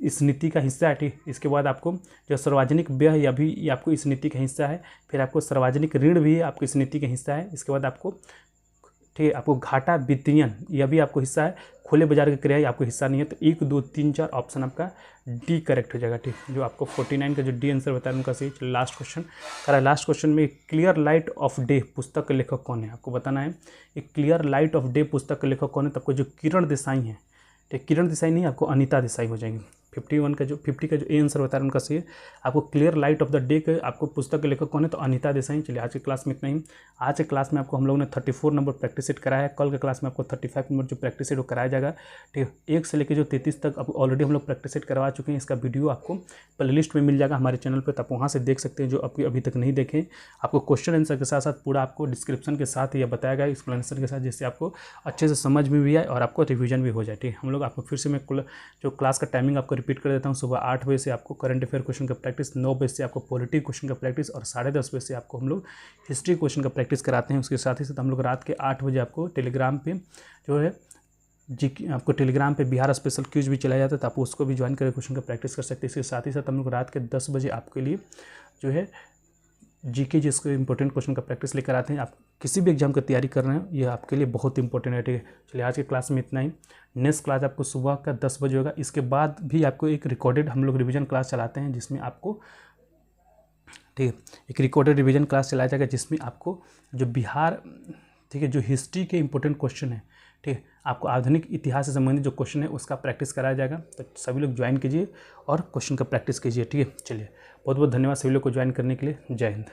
इस नीति का हिस्सा है, ठीक। इसके बाद आपको जो सार्वजनिक व्यय है ये आपको इस नीति का हिस्सा है। फिर आपको सार्वजनिक ऋण भी आपको इस नीति का हिस्सा है। इसके बाद आपको, ठीक है, आपको घाटा वित्तीयन यह भी आपको हिस्सा है। खुले बाजार की क्रिया आपको हिस्सा नहीं है। तो 1, 2, 3, 4 ऑप्शन आपका डी करेक्ट हो जाएगा, ठीक। जो आपको 49 का जो डी आंसर बताया उनका सही। चलिए, लास्ट क्वेश्चन करा है। लास्ट क्वेश्चन में क्लियर लाइट ऑफ डे पुस्तक के लेखक कौन है। आपको बताना है एक क्लियर लाइट ऑफ डे पुस्तक के लेखक कौन है। तो आपको जो किरण देसाई हैं, ठीक, किरण देसाई नहीं, आपको अनीता देसाई हो जाएंगी। 51 का जो 50 का जो ए आंसर होता है उनका सही है। आपको clear light of the day के आपको पुस्तक के लेखक कौन है, तो अनीता देसाई। चलिए आज की क्लास में इतना ही। आज के क्लास में आपको हम लोगों ने 34 नंबर प्रैक्टिस सेट कराया है। कल के क्लास में आपको 35 नंबर जो प्रैक्टिस सेट वो कराया जाएगा, ठीक है। 1 से लेकर जो 33 तक अब ऑलरेडी हम लोग प्रैक्टिस सेट करवा चुके हैं। इसका वीडियो आपको प्ले लिस्ट में मिल जाएगा हमारे चैनल पर, तो आप वहाँ से देख सकते हैं जो अभी तक नहीं देखें। आपको क्वेश्चन आंसर के साथ साथ पूरा आपको डिस्क्रिप्शन के साथ यह बताया गया एक्सप्लेनेशन के साथ, जिससे आपको अच्छे से समझ में भी आए और आपको रिवीजन भी हो जाए, ठीक है। हम लोग आपको फिर से मैं जो क्लास का टाइमिंग आपको रिपीट कर देता हूँ। सुबह 8 बजे से आपको करंट अफेयर क्वेश्चन का प्रैक्टिस, 9 बजे से आपको पॉलिटी क्वेश्चन का प्रैक्टिस और 10:30 बजे से आपको हम लोग हिस्ट्री क्वेश्चन का प्रैक्टिस कराते हैं। उसके साथ ही साथ हम लोग रात के 8 बजे आपको टेलीग्राम पे जो है आपको टेलीग्राम पे बिहार स्पेशल क्यूज भी चलाया जाता है, तो आप उसको भी ज्वाइन करके क्वेश्चन का प्रैक्टिस कर सकते हैं। इसके साथ ही साथ हम लोग रात के 10 बजे आपके लिए जो है जीके जिसको इंपॉर्टेंट क्वेश्चन का प्रैक्टिस लेकर आते हैं। आप किसी भी एग्जाम की तैयारी कर रहे हैं, ये आपके लिए बहुत इंपॉर्टेंट है, ठीक है। चलिए आज के क्लास में इतना ही। नेक्स्ट क्लास आपको सुबह का 10 बजे होगा। इसके बाद भी आपको एक रिकॉर्डेड हम लोग रिवीजन क्लास चलाते हैं, जिसमें आपको, ठीक है, एक रिकॉर्डेड रिवीजन क्लास चलाया जाएगा, जिसमें आपको जो बिहार, ठीक है, जो हिस्ट्री के इंपॉर्टेंट क्वेश्चन है, ठीक है, आपको आधुनिक इतिहास से संबंधित जो क्वेश्चन है उसका प्रैक्टिस कराया जाएगा। तो सभी लोग ज्वाइन कीजिए और क्वेश्चन का प्रैक्टिस कीजिए, ठीक है। चलिए बहुत बहुत धन्यवाद सभी लोग को ज्वाइन करने के लिए। जय हिंद।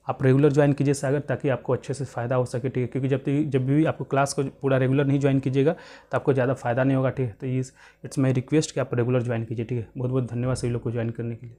आप रेगुलर ज्वाइन कीजिए सागर, ताकि आपको अच्छे से फ़ायदा हो सके, ठीक है। क्योंकि जब भी आपको क्लास को पूरा रेगुलर नहीं ज्वाइन कीजिएगा तो आपको ज़्यादा फायदा नहीं होगा, ठीक है। तो इट्स माई रिक्वेस्ट कि आप रेगुलर ज्वाइन कीजिए, ठीक है। बहुत बहुत धन्यवाद सभी लोग को ज्वाइन करने के लिए।